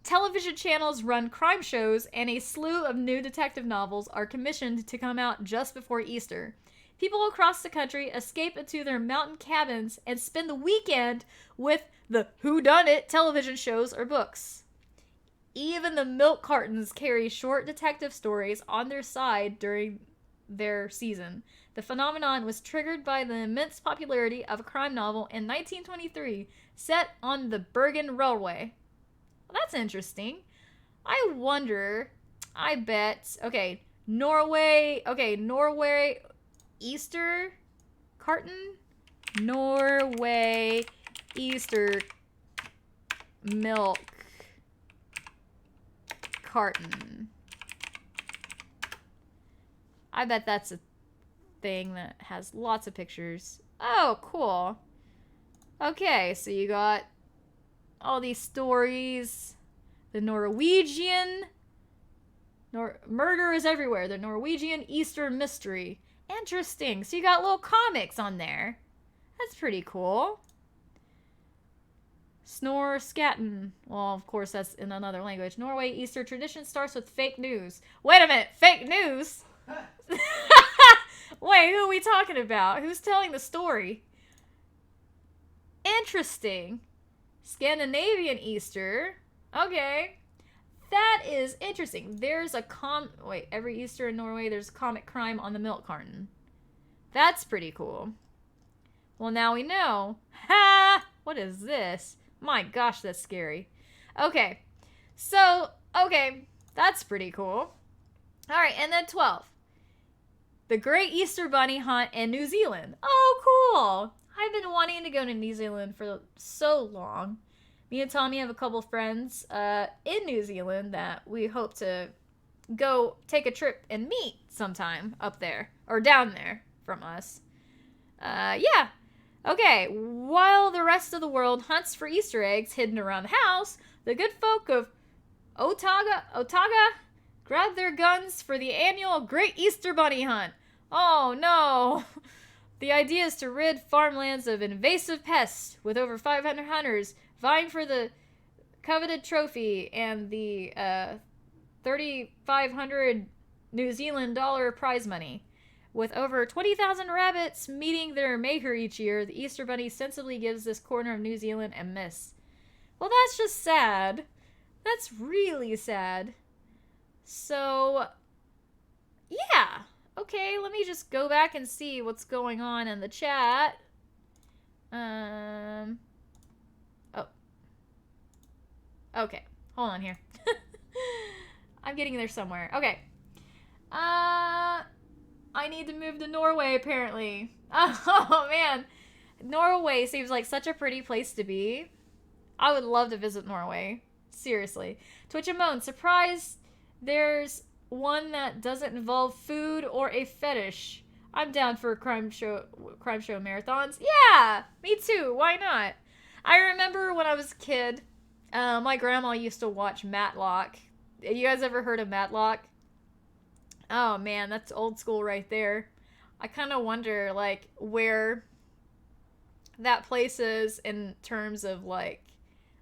Television channels run crime shows, and a slew of new detective novels are commissioned to come out just before Easter. People across the country escape into their mountain cabins and spend the weekend with the whodunit television shows or books. Even the milk cartons carry short detective stories on their side during their season. The phenomenon was triggered by the immense popularity of a crime novel in 1923 set on the Bergen Railway. Well, that's interesting. I wonder, I bet, Norway, Easter carton? Norway Easter milk carton. I bet that's a thing that has lots of pictures. Oh, cool. Okay, so you got all these stories. The Norwegian murder is everywhere. The Norwegian Easter mystery. Interesting. So you got little comics on there. That's pretty cool. Snore Skatten. Well, of course, that's in another language. Norway Easter tradition starts with fake news. Wait a minute. Fake news? Wait, who are we talking about? Who's telling the story? Interesting. Scandinavian Easter. Okay. That is interesting. There's a every Easter in Norway, there's a comic crime on the milk carton. That's pretty cool. Well, now we know. Ha! What is this? My gosh, that's scary. Okay. So, that's pretty cool. Alright, and then 12. The Great Easter Bunny Hunt in New Zealand. Oh, cool. I've been wanting to go to New Zealand for so long. Me and Tommy have a couple friends in New Zealand that we hope to go take a trip and meet sometime up there. Or down there from us. Yeah. Okay, while the rest of the world hunts for Easter eggs hidden around the house, the good folk of Otaga grab their guns for the annual Great Easter Bunny Hunt. Oh no! The idea is to rid farmlands of invasive pests, with over 500 hunters vying for the coveted trophy and the 3,500 New Zealand dollar prize money. With over 20,000 rabbits meeting their maker each year, the Easter Bunny sensibly gives this corner of New Zealand a miss. Well, that's just sad. That's really sad. So, yeah. Okay, let me just go back and see what's going on in the chat. Oh. Okay, hold on here. I'm getting there somewhere. Okay. I need to move to Norway, apparently. Oh, man. Norway seems like such a pretty place to be. I would love to visit Norway. Seriously. Twitch and Moan, surprised there's one that doesn't involve food or a fetish. I'm down for crime show marathons. Yeah, me too. Why not? I remember when I was a kid, my grandma used to watch Matlock. You guys ever heard of Matlock? Oh man, that's old school right there. I kind of wonder like where that place is in terms of like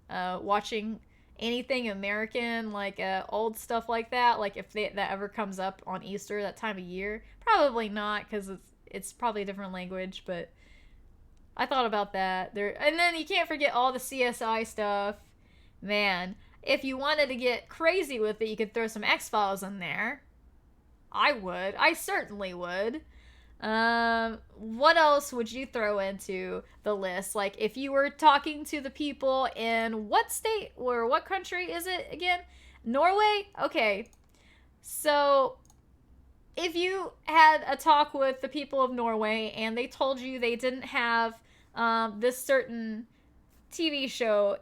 watching anything American, like old stuff like that. Like if that ever comes up on Easter, that time of year, probably not because it's probably a different language. But I thought about that there, and then you can't forget all the CSI stuff. Man, if you wanted to get crazy with it, you could throw some X-Files in there. I would. I certainly would. What else would you throw into the list? Like, if you were talking to the people in what state or what country is it again? Norway? Okay. So, if you had a talk with the people of Norway and they told you they didn't have this certain TV show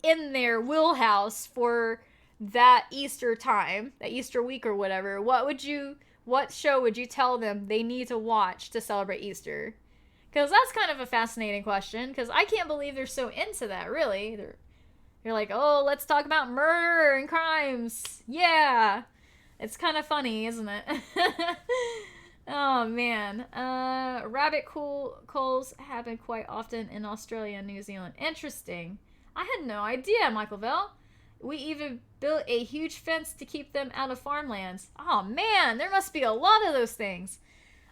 in their wheelhouse for that Easter time, that Easter week or whatever, what show would you tell them they need to watch to celebrate Easter? Because that's kind of a fascinating question, because I can't believe they're so into that, really. They're like, oh, let's talk about murder and crimes. Yeah. It's kind of funny, isn't it? Oh, man. Rabbit culls happen quite often in Australia and New Zealand. Interesting. I had no idea, Michael Bell. We even built a huge fence to keep them out of farmlands. Oh man, there must be a lot of those things.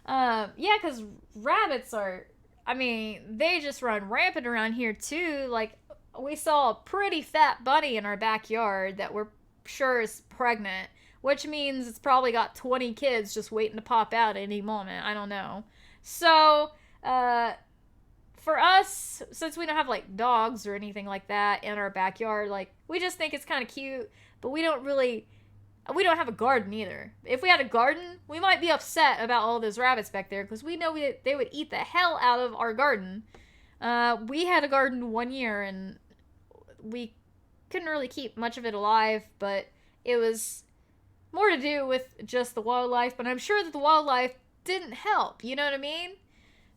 Yeah, because rabbits are, I mean, they just run rampant around here too. Like, we saw a pretty fat bunny in our backyard that we're sure is pregnant, which means it's probably got 20 kids just waiting to pop out at any moment. I don't know. So, for us, since we don't have like dogs or anything like that in our backyard, like we just think it's kind of cute, but we don't have a garden either. If we had a garden, we might be upset about all those rabbits back there because we know they would eat the hell out of our garden. We had a garden one year and we couldn't really keep much of it alive, but it was more to do with just the wildlife, but I'm sure that the wildlife didn't help, you know what I mean?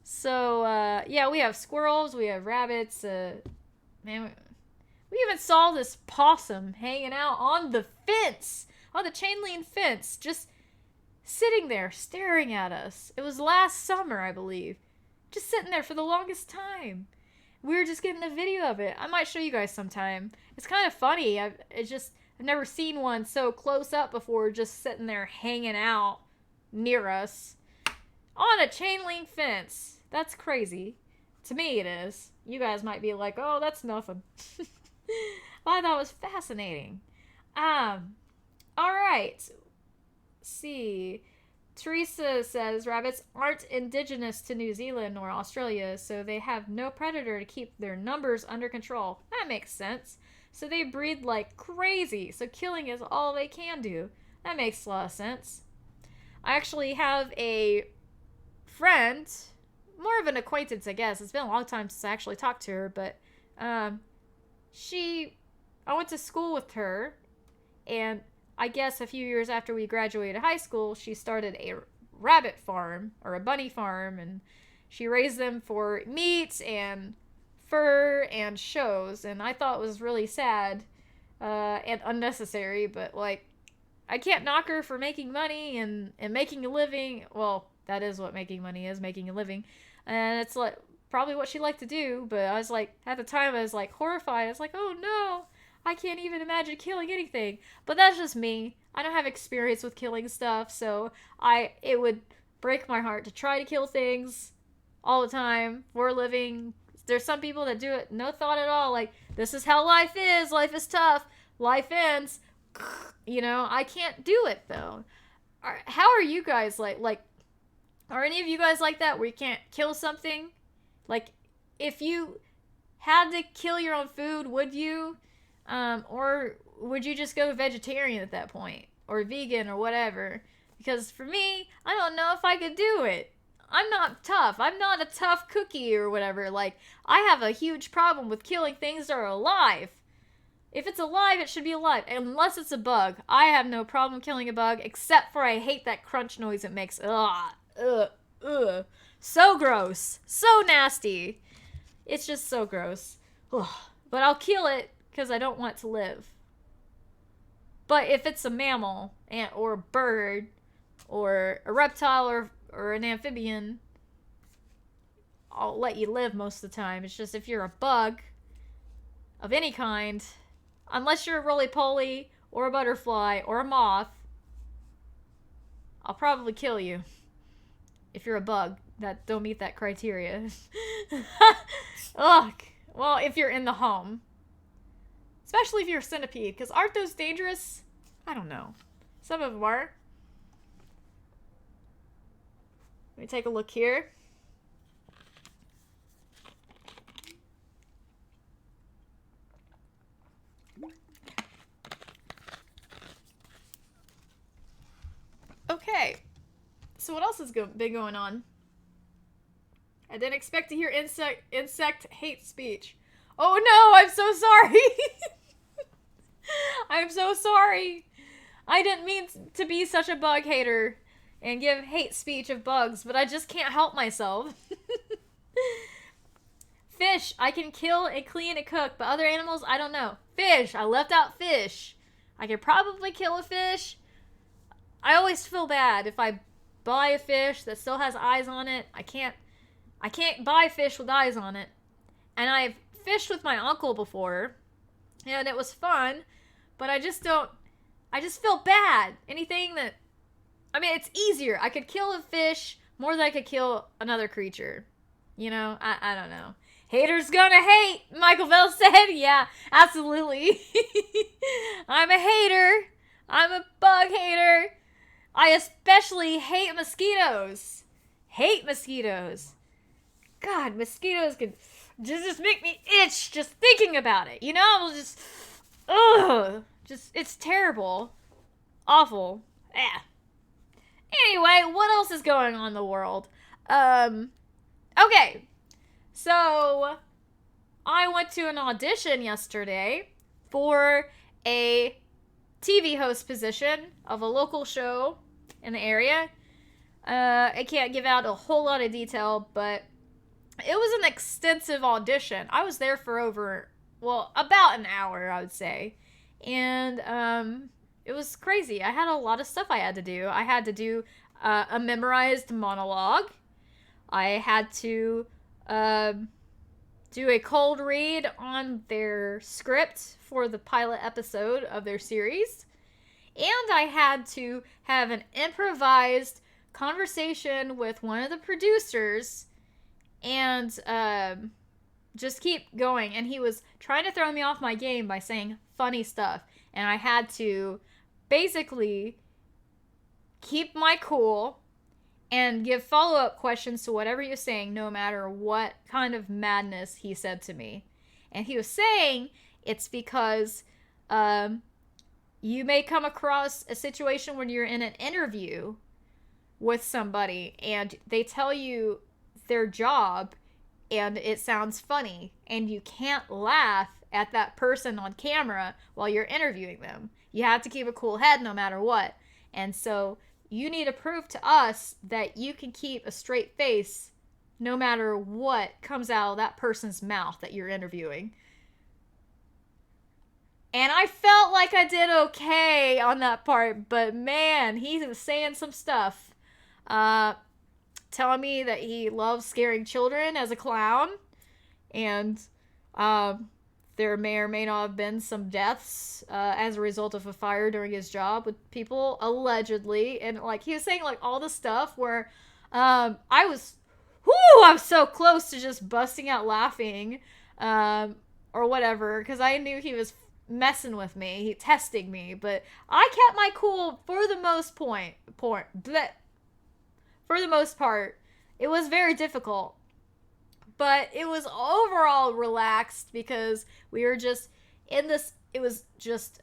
So, yeah, we have squirrels, we have rabbits, man, we even saw this possum hanging out on the fence, on the chain link fence, just sitting there staring at us. It was last summer, I believe. Just sitting there for the longest time. We were just getting a video of it. I might show you guys sometime. It's kind of funny. I've never seen one so close up before, just sitting there hanging out near us on a chain link fence. That's crazy. To me, it is. You guys might be like, oh, that's nothing. I thought it was fascinating. All right. Let's see. Teresa says rabbits aren't indigenous to New Zealand or Australia, so they have no predator to keep their numbers under control. That makes sense. So they breed like crazy, so killing is all they can do. That makes a lot of sense. I actually have a friend, more of an acquaintance, I guess. It's been a long time since I actually talked to her, but I went to school with her, and I guess a few years after we graduated high school, she started a rabbit farm, or a bunny farm, and she raised them for meat and fur and shows, and I thought it was really sad and unnecessary, but, like, I can't knock her for making money and making a living. Well, that is what making money is, making a living. And it's like probably what she liked to do, but I was like, at the time I was like horrified. I was like, oh no, I can't even imagine killing anything. But that's just me. I don't have experience with killing stuff, so it would break my heart to try to kill things all the time for a living. There's some people that do it no thought at all. Like, this is how life is. Life is tough. Life ends. You know, I can't do it though. How are you guys like? Are any of you guys like that where you can't kill something? Like, if you had to kill your own food, would you? Or would you just go vegetarian at that point? Or vegan or whatever? Because for me, I don't know if I could do it. I'm not tough. I'm not a tough cookie or whatever. Like, I have a huge problem with killing things that are alive. If it's alive, it should be alive. Unless it's a bug. I have no problem killing a bug, except for I hate that crunch noise it makes. Ugh. So gross. So nasty. It's just so gross. Ugh. But I'll kill it because I don't want it to live. But if it's a mammal or a bird or a reptile or an amphibian, I'll let you live most of the time. It's just if you're a bug of any kind, unless you're a roly-poly or a butterfly or a moth, I'll probably kill you. If you're a bug that don't meet that criteria. Ugh. Well, if you're in the home. Especially if you're a centipede, because aren't those dangerous? I don't know. Some of them are. Let me take a look here. Okay. So what else has been going on? I didn't expect to hear insect hate speech. Oh no, I'm so sorry. I'm so sorry. I didn't mean to be such a bug hater and give hate speech of bugs, but I just can't help myself. Fish, I can kill and clean and cook, but other animals, I don't know. Fish, I left out fish. I could probably kill a fish. I always feel bad if I buy a fish that still has eyes on it. I can't buy fish with eyes on it. And I've fished with my uncle before, and it was fun, but I just feel bad. Anything that, I mean, it's easier. I could kill a fish more than I could kill another creature. You know, I don't know. Haters gonna hate, Michael Bell said. Yeah, absolutely. I'm a hater. I'm a bug hater. I especially hate mosquitoes. Hate mosquitoes. God, mosquitoes can just make me itch just thinking about it. You know, I'll just, it's terrible. Awful. Anyway, what else is going on in the world? Okay. So, I went to an audition yesterday for a TV host position of a local show in the area. I can't give out a whole lot of detail, but it was an extensive audition. I was there for about an hour, I would say. And it was crazy. I had a lot of stuff I had to do. I had to do a memorized monologue. I had to do a cold read on their script for the pilot episode of their series. And I had to have an improvised conversation with one of the producers and just keep going. And he was trying to throw me off my game by saying funny stuff. And I had to basically keep my cool and give follow-up questions to whatever he was saying, no matter what kind of madness he said to me. And he was saying it's because you may come across a situation when you're in an interview with somebody and they tell you their job and it sounds funny and you can't laugh at that person on camera while you're interviewing them. You have to keep a cool head no matter what. And so you need to prove to us that you can keep a straight face no matter what comes out of that person's mouth that you're interviewing. And I felt like I did okay on that part, but man, he was saying some stuff. Telling me that he loves scaring children as a clown. And there may or may not have been some deaths as a result of a fire during his job with people, allegedly. And, like, he was saying, like, all the stuff where I was so close to just busting out laughing or whatever, because I knew he was messing with me, testing me, but I kept my cool for the most for the most part. It was very difficult, but it was overall relaxed because we were just in this. It was just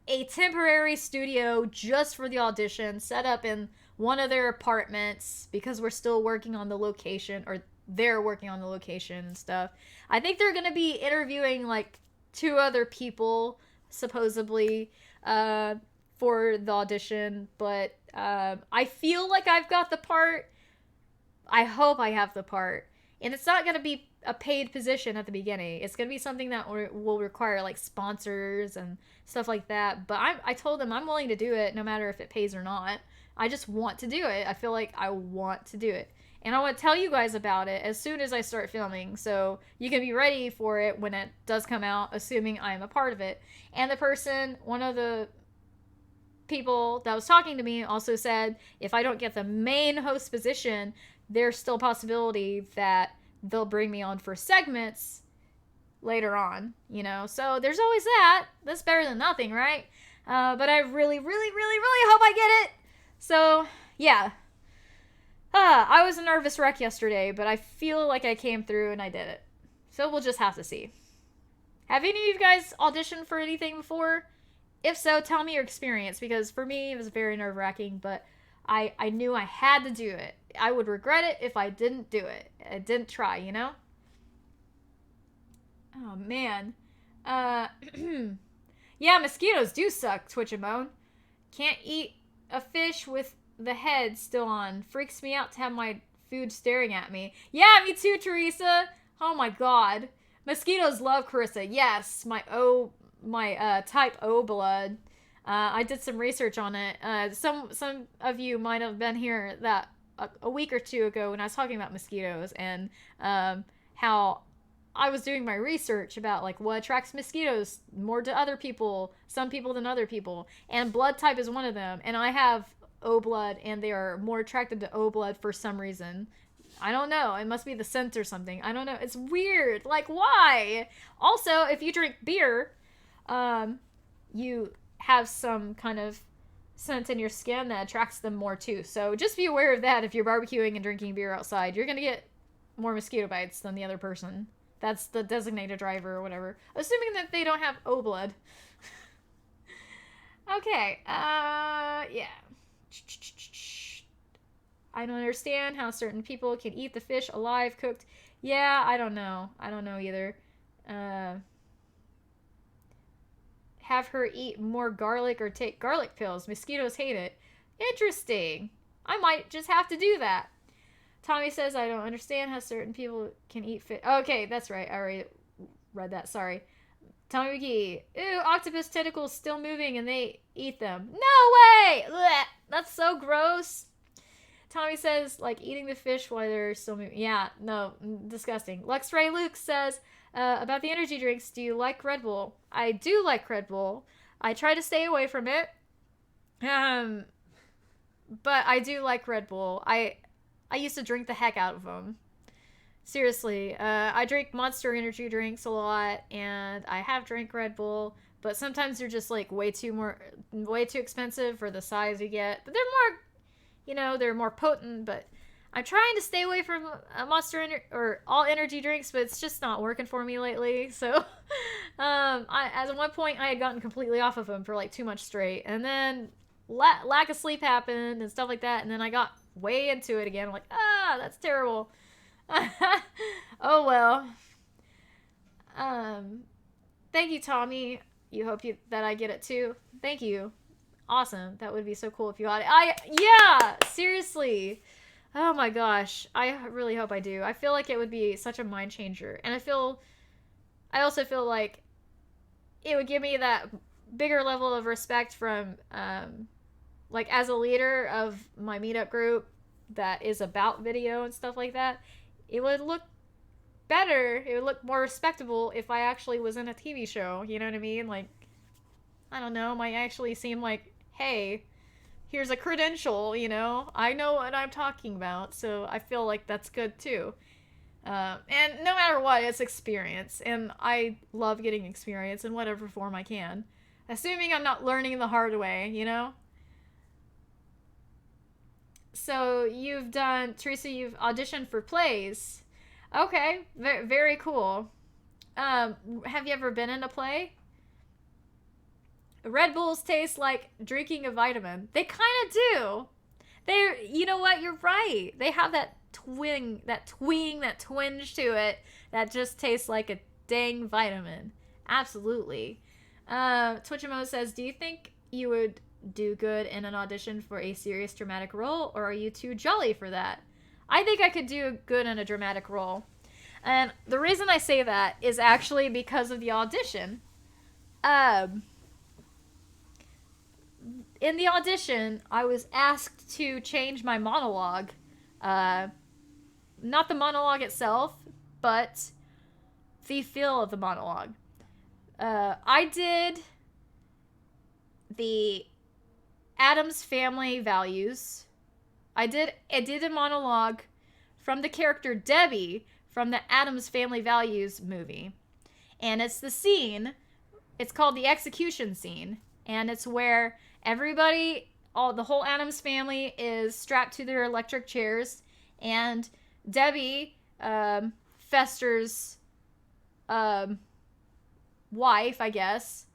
a temporary studio just for the audition, set up in one of their apartments because we're still working on the location, or they're working on the location and stuff. I think they're going to be interviewing like 2 other people, supposedly, for the audition, but I feel like I've got the part. I hope I have the part. And it's not going to be a paid position at the beginning. It's going to be something that will require like sponsors and stuff like that. But I told them I'm willing to do it no matter if it pays or not. I just want to do it. I feel like I want to do it. And I want to tell you guys about it as soon as I start filming. So you can be ready for it when it does come out, assuming I'm a part of it. And the person, one of the people that was talking to me also said if I don't get the main host position, there's still a possibility that they'll bring me on for segments later on, you know? So there's always that. That's better than nothing, right? But I really, really, really, really hope I get it. So, yeah. I was a nervous wreck yesterday, but I feel like I came through and I did it. So we'll just have to see. Have any of you guys auditioned for anything before? If so, tell me your experience, because for me, it was very nerve-wracking, but I knew I had to do it. I would regret it if I didn't do it. I didn't try, you know? Oh, man. Yeah, mosquitoes do suck, Twitch and Moan. Can't eat a fish with the head still on. Freaks me out to have my food staring at me. Yeah, me too, Teresa. Oh my god. Mosquitoes love Carissa. Yes, my type O blood. I did some research on it. Some of you might have been here that a week or 2 ago when I was talking about mosquitoes and how I was doing my research about like what attracts mosquitoes more to other people, some people than other people, and blood type is one of them. And I have O blood, and they are more attracted to O blood for some reason. I don't know. It must be the scent or something. I don't know. It's weird. Like, why? Also, if you drink beer, you have some kind of scent in your skin that attracts them more too. So just be aware of that if you're barbecuing and drinking beer outside. You're going to get more mosquito bites than the other person. That's the designated driver or whatever. Assuming that they don't have O blood. Okay. Yeah. I don't understand how certain people can eat the fish alive, cooked. Yeah, I don't know. I don't know either. Have her eat more garlic or take garlic pills. Mosquitoes hate it. Interesting. I might just have to do that. Tommy says, I don't understand how certain people can eat fish. Okay, that's right. I already read that. Sorry. Tommy McGee. Ew, octopus tentacles still moving and they eat them. No way! Blech, that's so gross. Tommy says, like, eating the fish while they're still moving. Yeah, no, disgusting. Lex Ray Luke says, about the energy drinks, do you like Red Bull? I do like Red Bull. I try to stay away from it. But I do like Red Bull. I used to drink the heck out of them. Seriously, I drink Monster energy drinks a lot, and I have drank Red Bull, but sometimes they're just like way too expensive for the size you get. But they're more, you know, they're more potent. But I'm trying to stay away from or all energy drinks, but it's just not working for me lately. So, at one point I had gotten completely off of them for like 2 months straight, and then lack of sleep happened and stuff like that, and then I got way into it again. I'm like, that's terrible. Oh well. Thank you, Tommy. You hope that I get it too. Thank you. Awesome. That would be so cool if you got it. Yeah, seriously. Oh my gosh. I really hope I do. I feel like it would be such a mind changer. And I also feel like it would give me that bigger level of respect from, like, as a leader of my meetup group that is about video and stuff like that. It would look better, it would look more respectable if I actually was in a TV show. You know what I mean? Like, I don't know, might actually seem like, hey, here's a credential, you know? I know what I'm talking about, so I feel like that's good too. And no matter what, it's experience, and I love getting experience in whatever form I can. Assuming I'm not learning the hard way, you know? So you've done, Teresa, you've auditioned for plays. Okay, very cool. Have you ever been in a play? Red Bulls taste like drinking a vitamin. They kind of do. You know what? You're right. They have that that twinge to it that just tastes like a dang vitamin. Absolutely. Twitchamo says, do you think you would do good in an audition for a serious dramatic role, or are you too jolly for that? I think I could do good in a dramatic role. And the reason I say that is actually because of the audition. In the audition, I was asked to change my monologue. Not the monologue itself, but the feel of the monologue. I did the Addams Family values. I did a monologue from the character Debbie from the Addams Family Values movie. And it's the scene, it's called the execution scene, and it's where everybody, the whole Addams family is strapped to their electric chairs, and Debbie, Fester's wife, I guess,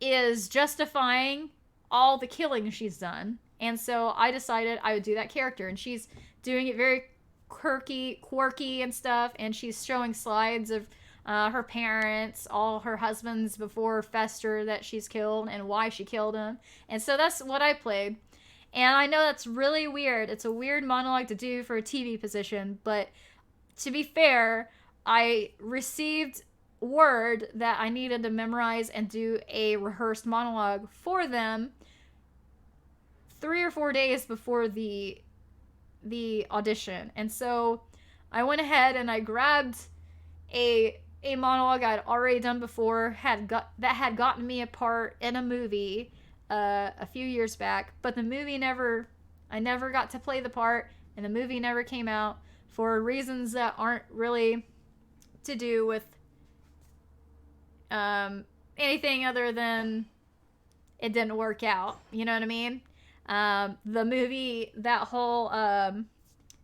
is justifying all the killing she's done. And so I decided I would do that character, and she's doing it very quirky and stuff, and she's showing slides of her parents, all her husbands before Fester that she's killed, and why she killed him. And so that's what I played. And I know that's really weird. It's a weird monologue to do for a TV position, but to be fair, I received word that I needed to memorize and do a rehearsed monologue for them 3 or 4 days before the audition. And so I went ahead and I grabbed a monologue I'd already done before, that had gotten me a part in a movie a few years back, but I never got to play the part, and the movie never came out for reasons that aren't really to do with anything other than it didn't work out. You know what I mean? The movie, that whole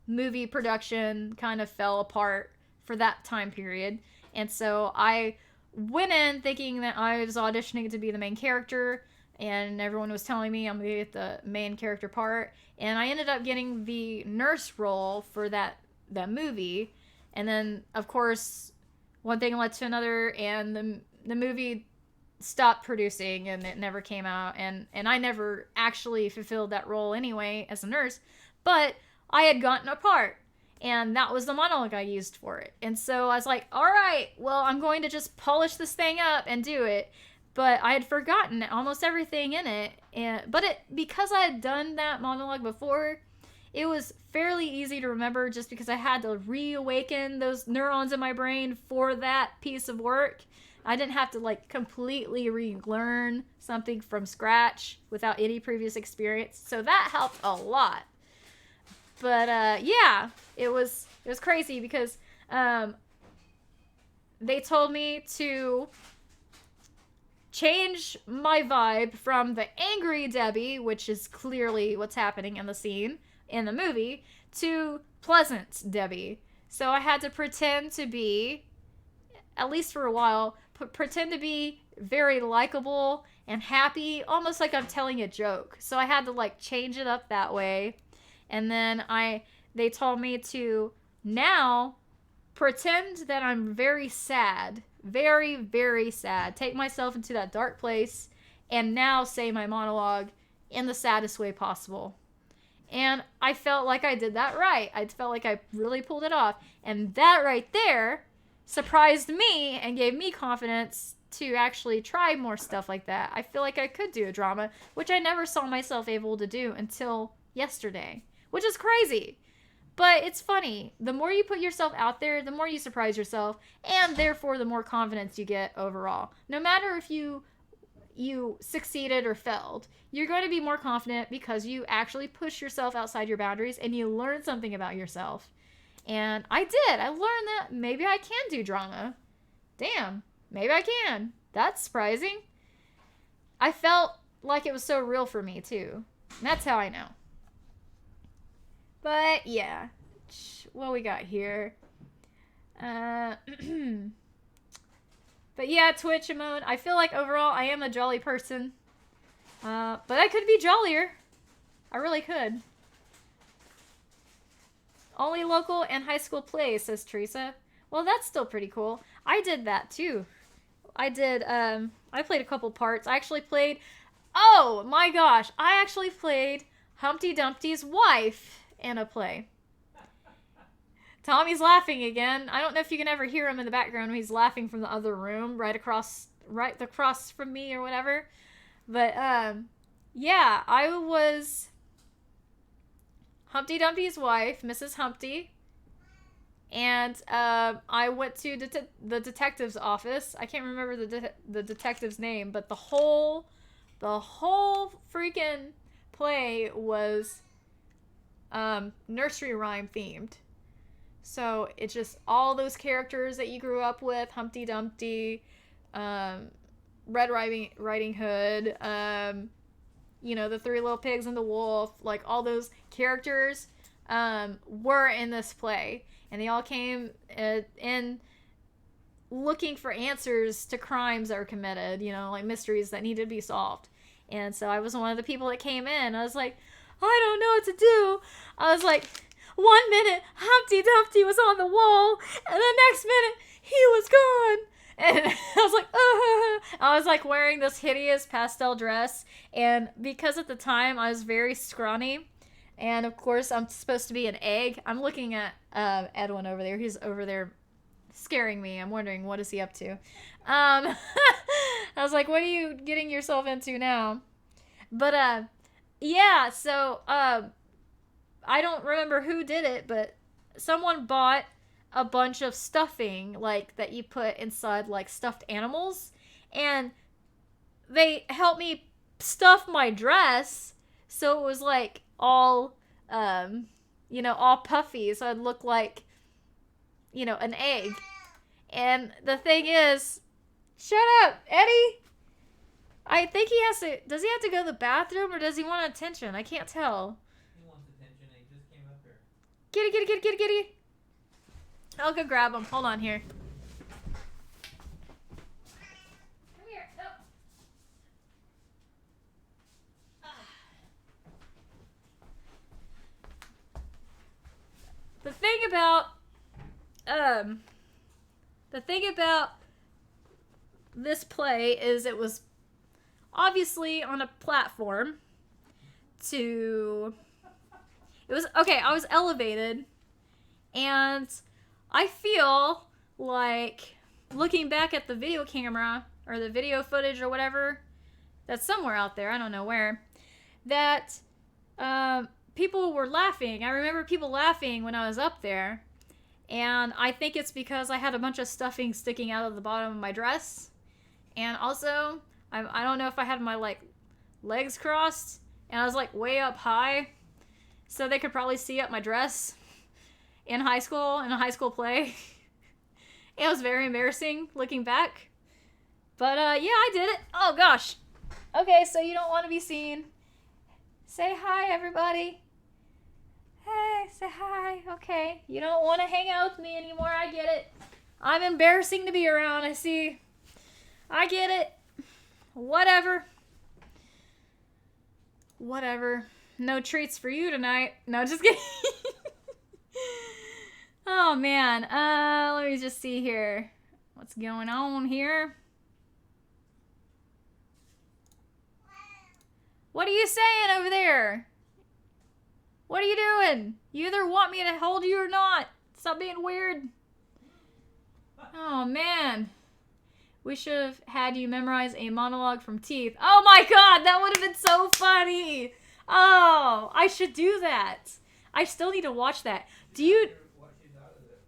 movie production kind of fell apart for that time period. And so I went in thinking that I was auditioning to be the main character, and everyone was telling me I'm going to get the main character part. And I ended up getting the nurse role for that movie. And then, of course, one thing led to another, and the movie stopped producing, and it never came out. And I never actually fulfilled that role anyway as a nurse, but I had gotten a part, and that was the monologue I used for it. And so I was like, all right, well, I'm going to just polish this thing up and do it. But I had forgotten almost everything in it. Because I had done that monologue before, it was fairly easy to remember, just because I had to reawaken those neurons in my brain for that piece of work. I didn't have to completely relearn something from scratch without any previous experience. So that helped a lot. But yeah, it was crazy because they told me to change my vibe from the angry Debbie, which is clearly what's happening in the scene in the movie, to pleasant Debbie. So I had to pretend to be, at least for a while, pretend to be very likable and happy, almost like I'm telling a joke. So I had to change it up that way. And then they told me to now pretend that I'm very sad. Very, very sad. Take myself into that dark place and now say my monologue in the saddest way possible. And I felt like I did that right. I felt like I really pulled it off. And that right there surprised me and gave me confidence to actually try more stuff like that. I feel like I could do a drama, which I never saw myself able to do until yesterday, which is crazy. But it's funny. The more you put yourself out there, the more you surprise yourself, and therefore the more confidence you get overall. No matter if you succeeded or failed, you're going to be more confident because you actually push yourself outside your boundaries and you learn something about yourself. And I did. I learned that maybe I can do drama. Damn, maybe I can. That's surprising. I felt like it was so real for me too. And that's how I know. But yeah, what we got here? But yeah, Twitch emote. I feel like overall I am a jolly person. But I could be jollier. I really could. Only local and high school plays, says Teresa. Well, that's still pretty cool. I did that too. I played a couple parts. I actually played, oh my gosh, I actually played Humpty Dumpty's wife in a play. Tommy's laughing again. I don't know if you can ever hear him in the background when he's laughing from the other room, right across from me or whatever. But, yeah, I was Humpty Dumpty's wife, Mrs. Humpty. And, I went to the detective's office. I can't remember the detective's name, but the whole freaking play was, nursery rhyme themed. So it's just all those characters that you grew up with, Humpty Dumpty, Red Riding Hood, you know, the Three Little Pigs and the Wolf, like all those characters were in this play. And they all came in looking for answers to crimes that were committed, you know, like mysteries that needed to be solved. And so I was one of the people that came in. I was like, I don't know what to do. I was like, 1 minute, Humpty Dumpty was on the wall, and the next minute, he was gone. And I was like, I was like wearing this hideous pastel dress, and because at the time I was very scrawny, and of course I'm supposed to be an egg. I'm looking at Edwin over there. He's over there scaring me. I'm wondering, what is he up to? I was like, what are you getting yourself into now? But, yeah, so, I don't remember who did it, but someone bought a bunch of stuffing, like, that you put inside, like, stuffed animals, and they helped me stuff my dress, so it was, like, all, you know, all puffy, so I'd look like, you know, an egg. And the thing is, shut up, Eddie! I think he has to, does he have to go to the bathroom, or does he want attention? I can't tell. Kitty. I'll go grab him. Hold on here. Come here. No. The thing about this play is it was obviously on a platform to... I was elevated, and I feel like, looking back at the video camera, or the video footage or whatever, that's somewhere out there, I don't know where, that people were laughing. I remember people laughing when I was up there, and I think it's because I had a bunch of stuffing sticking out of the bottom of my dress, and also, I don't know if I had my, like, legs crossed, and I was, like, way up high, so they could probably see up my dress in high school, in a high school play. It was very embarrassing looking back. But, yeah, I did it. Oh, gosh. Okay, so you don't want to be seen. Say hi, everybody. Hey, say hi. Okay. You don't want to hang out with me anymore. I get it. I'm embarrassing to be around. I see. I get it. Whatever. No treats for you tonight. No, just kidding. Oh, man. Let me just see here. What's going on here? What are you saying over there? What are you doing? You either want me to hold you or not. Stop being weird. Oh, man. We should have had you memorize a monologue from Teeth. Oh, my God. That would have been so funny. Oh, I should do that. I still need to watch that. Do She's out you? there what she's out of it.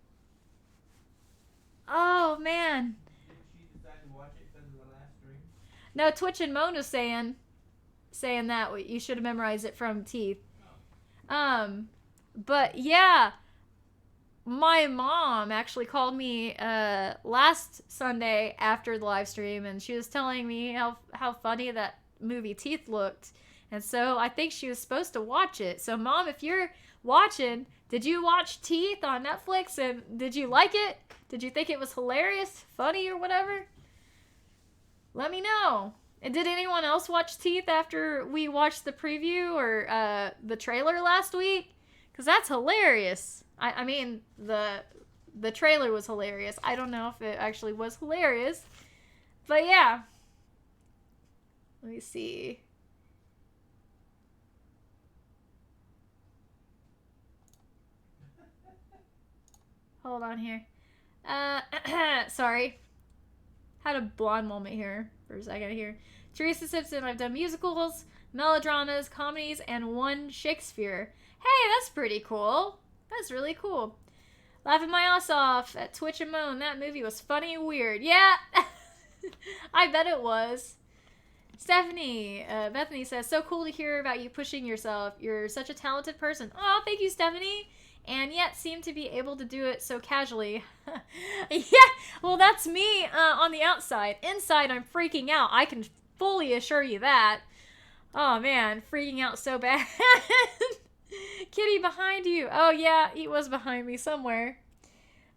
Oh man. Didn't she decide to watch it because of the last stream? No, Twitch and Moan was saying that you should have memorized it from Teeth. Oh. But yeah, my mom actually called me last Sunday after the live stream, and she was telling me how funny that movie Teeth looked. And so I think she was supposed to watch it. So Mom, if you're watching, did you watch Teeth on Netflix, and did you like it? Did you think it was hilarious, funny, or whatever? Let me know. And did anyone else watch Teeth after we watched the preview or the trailer last week? Because that's hilarious. I mean, the trailer was hilarious. I don't know if it actually was hilarious. But yeah. Let me see. Hold on here. Sorry. Had a blonde moment here for a second here. Teresa Simpson, I've done musicals, melodramas, comedies, and one Shakespeare. Hey, that's pretty cool. That's really cool. Laughing my ass off at Twitch and Moan. That movie was funny and weird. Yeah, I bet it was. Stephanie, Bethany says, so cool to hear about you pushing yourself. You're such a talented person. Oh, thank you, Stephanie. And yet seem to be able to do it so casually. Yeah, well, that's me on the outside. Inside, I'm freaking out. I can fully assure you that. Oh, man, freaking out so bad. Kitty behind you. Oh, yeah, he was behind me somewhere.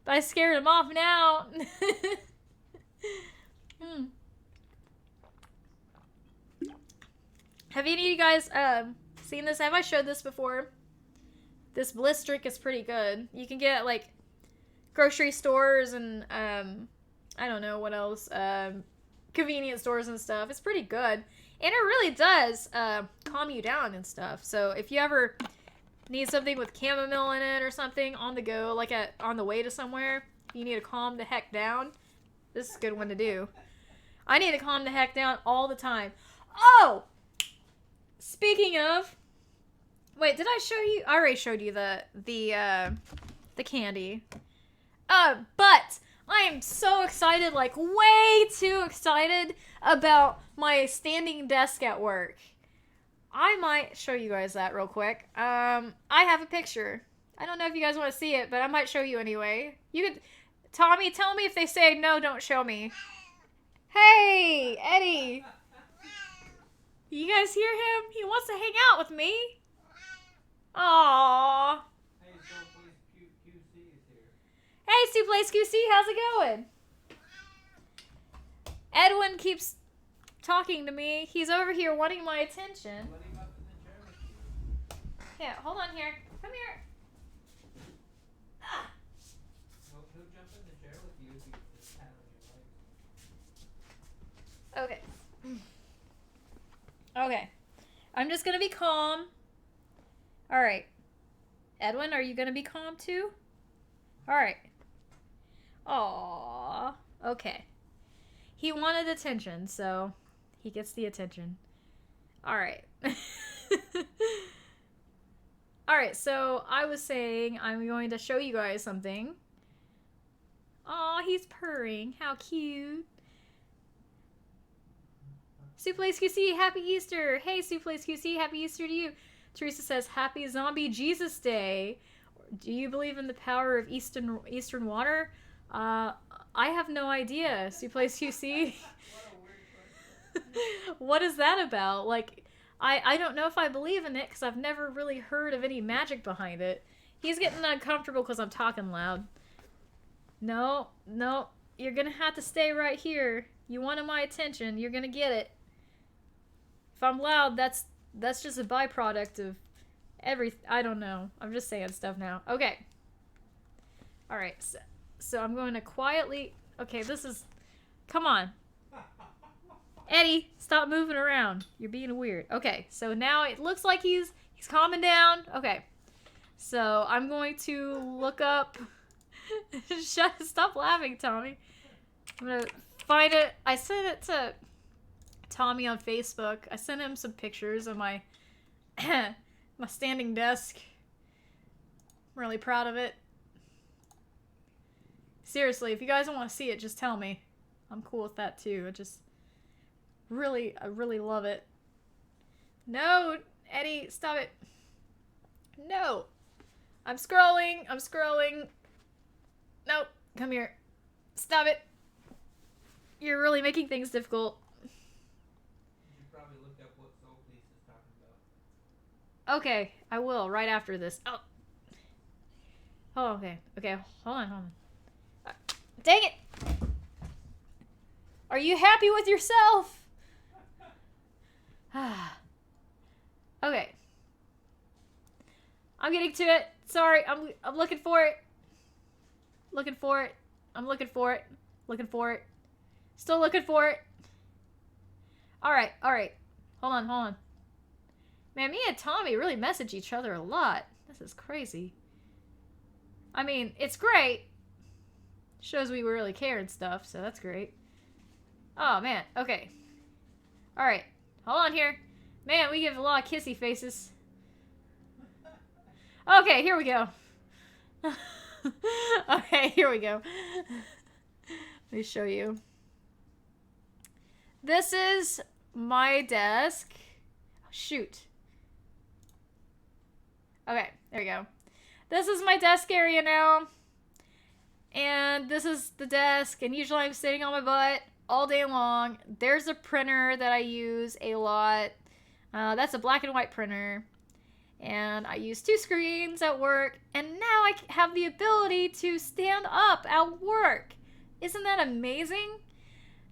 But I scared him off now. Have any of you guys seen this? Have I showed this before? This Bliss drink is pretty good. You can get it like grocery stores and I don't know what else, convenience stores and stuff. It's pretty good, and it really does calm you down and stuff. So if you ever need something with chamomile in it or something on the go, like on the way to somewhere, you need to calm the heck down. This is a good one to do. I need to calm the heck down all the time. Oh, speaking of. Wait, did I show you? I already showed you the candy. But I am so excited, like way too excited about my standing desk at work. I might show you guys that real quick. I have a picture. I don't know if you guys want to see it, but I might show you anyway. You could, Tommy, tell me if they say no, don't show me. Hey, Eddie. You guys hear him? He wants to hang out with me. Aww. Hey, so please QC is here. Hey, Stu Plays QC, how's it going? Edwin keeps talking to me. He's over here wanting my attention. Let him up in the chair with you. Yeah, hold on here. Come here. Ah. He'll jump in the chair with you if you just pat on your legs. Okay. Okay. I'm just gonna be calm. Alright. Edwin, are you gonna be calm too? Alright. Aww. Okay. He wanted attention, so he gets the attention. Alright. Alright, so I was saying I'm going to show you guys something. Aw, he's purring. How cute. Souplace QC, happy Easter. Hey, Souplace QC, happy Easter to you. Teresa says, happy Zombie Jesus Day. Do you believe in the power of Eastern water? I have no idea. Souplace QC. What is that about? Like, I don't know if I believe in it because I've never really heard of any magic behind it. He's getting uncomfortable because I'm talking loud. No, you're gonna have to stay right here. You wanted my attention. You're gonna get it. If I'm loud, that's just a byproduct of I don't know. I'm just saying stuff now. Okay. Alright, so I'm going to quietly... Okay, this is... Come on. Eddie, stop moving around. You're being weird. Okay, so now it looks like he's calming down. Okay. So I'm going to look up... Stop laughing, Tommy. I'm going to find it. I sent it to Tommy on Facebook. I sent him some pictures of my my standing desk. I'm really proud of it. Seriously, if you guys don't want to see it, just tell me. I'm cool with that too. I really love it. No, Eddie, stop it. No. I'm scrolling. Nope, come here. Stop it. You're really making things difficult. You should probably look up what Soul Police is talking about. Okay, I will right after this. Oh, okay. Okay, hold on. Dang it! Are you happy with yourself? Okay. I'm getting to it. Sorry, I'm looking for it. I'm looking for it. Still looking for it. Alright. Hold on. Man, me and Tommy really message each other a lot. This is crazy. I mean, it's great. Shows we really care and stuff, so that's great. Oh, man. Okay. Alright. Hold on here. Man, we give a lot of kissy faces. Okay, here we go. Okay, here we go. Let me show you. This is my desk. Shoot. Okay, there we go. This is my desk area now. And this is the desk, and usually I'm sitting on my butt all day long. There's a printer that I use a lot. That's a black and white printer. And I use 2 screens at work, and now I have the ability to stand up at work. Isn't that amazing?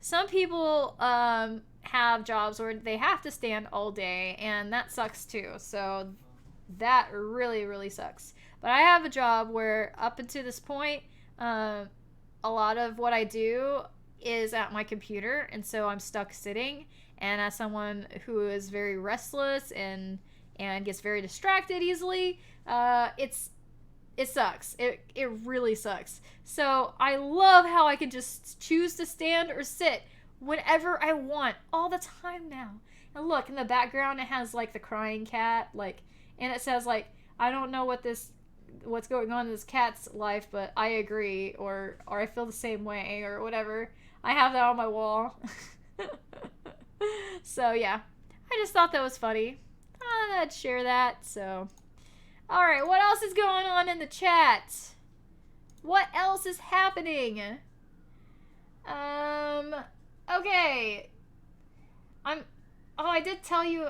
Some people have jobs where they have to stand all day, and that sucks too. So that really, really sucks. But I have a job where up until this point, a lot of what I do is at my computer, and so I'm stuck sitting. And as someone who is very restless and gets very distracted easily, it sucks. It really sucks. So I love how I can just choose to stand or sit whenever I want all the time now. And look, in the background it has like the crying cat, like, and it says like, I don't know what's going on in this cat's life, but I agree, or I feel the same way, or whatever. I have that on my wall. So yeah, I just thought that was funny. I thought I'd share that. So alright, what else is going on in the chat? What else is happening? Okay. I did tell you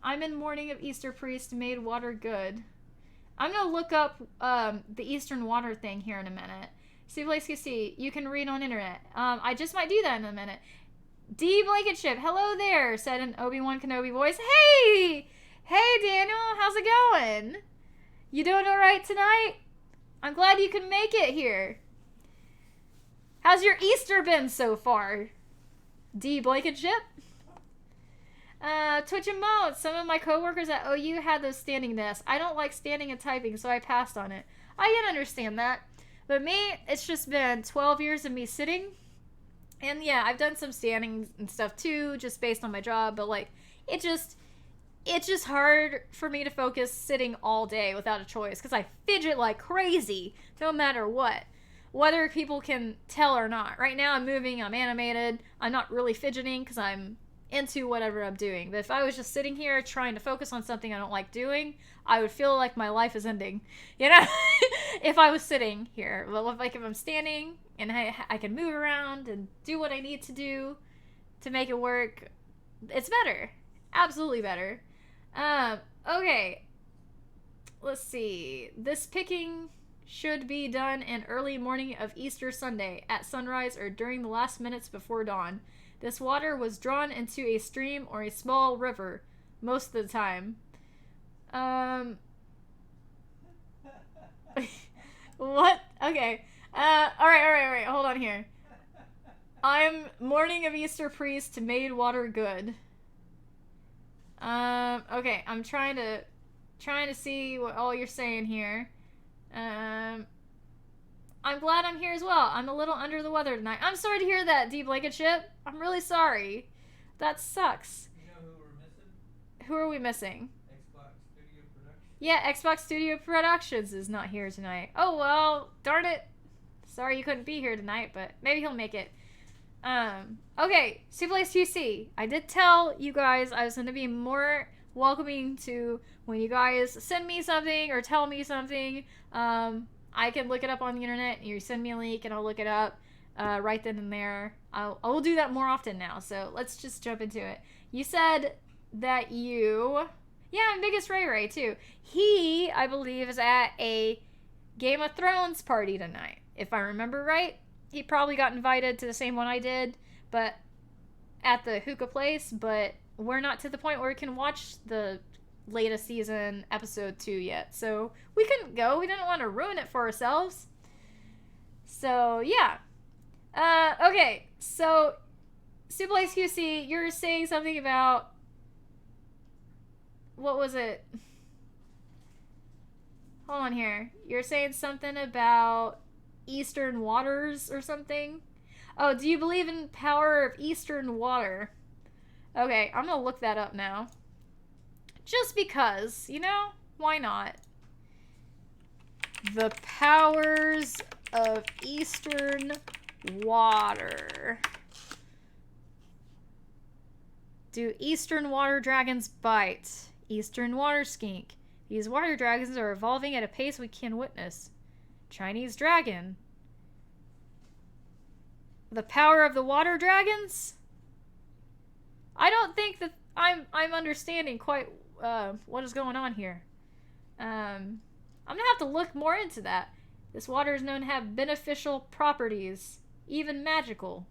I'm in mourning of Easter priest made water good. I'm gonna look up the Eastern water thing here in a minute. See, you can read on internet. I just might do that in a minute. D Blankenship, hello there, said an Obi-Wan Kenobi voice. Hey Daniel, how's it going? You doing alright tonight? I'm glad you can make it here. How's your Easter been so far? D Blankenship? Twitch and Mode, some of my coworkers at OU had those standing desks. I don't like standing and typing, so I passed on it. I can understand that. But me, it's just been 12 years of me sitting. And yeah, I've done some standing and stuff too, just based on my job, but like, it's just hard for me to focus sitting all day without a choice, because I fidget like crazy, no matter what. Whether people can tell or not. Right now I'm moving, I'm animated, I'm not really fidgeting because I'm into whatever I'm doing. But if I was just sitting here trying to focus on something I don't like doing, I would feel like my life is ending. You know? If I was sitting here. But like if I'm standing and I can move around and do what I need to do to make it work, it's better. Absolutely better. Okay. Let's see. This picking should be done in early morning of Easter Sunday at sunrise or during the last minutes before dawn. This water was drawn into a stream or a small river most of the time. What? Okay. Alright. Hold on here. I'm mourning of Easter priest made water good. Okay. I'm trying to see what all you're saying here. I'm glad I'm here as well. I'm a little under the weather tonight. I'm sorry to hear that, D Blankenship. I'm really sorry. That sucks. You know who we're missing? Who are we missing? Xbox Studio Production. Yeah, Xbox Studio Productions is not here tonight. Oh well, darn it. Sorry you couldn't be here tonight, but maybe he'll make it. Okay, Suplex QC. I did tell you guys I was going to be more welcoming to when you guys send me something or tell me something. I can look it up on the internet. You send me a link and I'll look it up right then and there. I will do that more often now. So let's just jump into it. You said that you, yeah, and Biggest Ray Ray too. He, I believe, is at a Game of Thrones party tonight, if I remember right. He probably got invited to the same one I did, but at the hookah place, but we're not to the point where we can watch the latest season episode 2 yet. So we couldn't go. We didn't want to ruin it for ourselves. So yeah. Okay. So Suplex QC, you're saying something about, what was it? Hold on here. You're saying something about Eastern waters or something? Oh, do you believe in power of Eastern water? Okay, I'm gonna look that up now. Just because, you know? Why not? The powers of Eastern water. Do Eastern water dragons bite? Eastern water skink. These water dragons are evolving at a pace we can witness. Chinese dragon. The power of the water dragons? I don't think that I'm understanding quite what is going on here. I'm gonna have to look more into that. This water is known to have beneficial properties, even magical.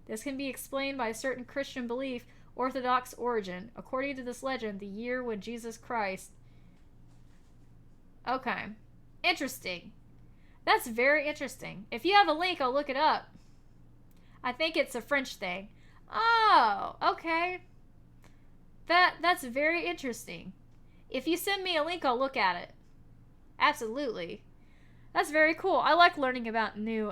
This can be explained by a certain Christian belief, Orthodox origin. According to this legend, the year when Jesus Christ... Okay. Interesting. That's very interesting. If you have a link, I'll look it up. I think it's a French thing. Oh, okay. That's very interesting. If you send me a link, I'll look at it. Absolutely. That's very cool. I like learning about new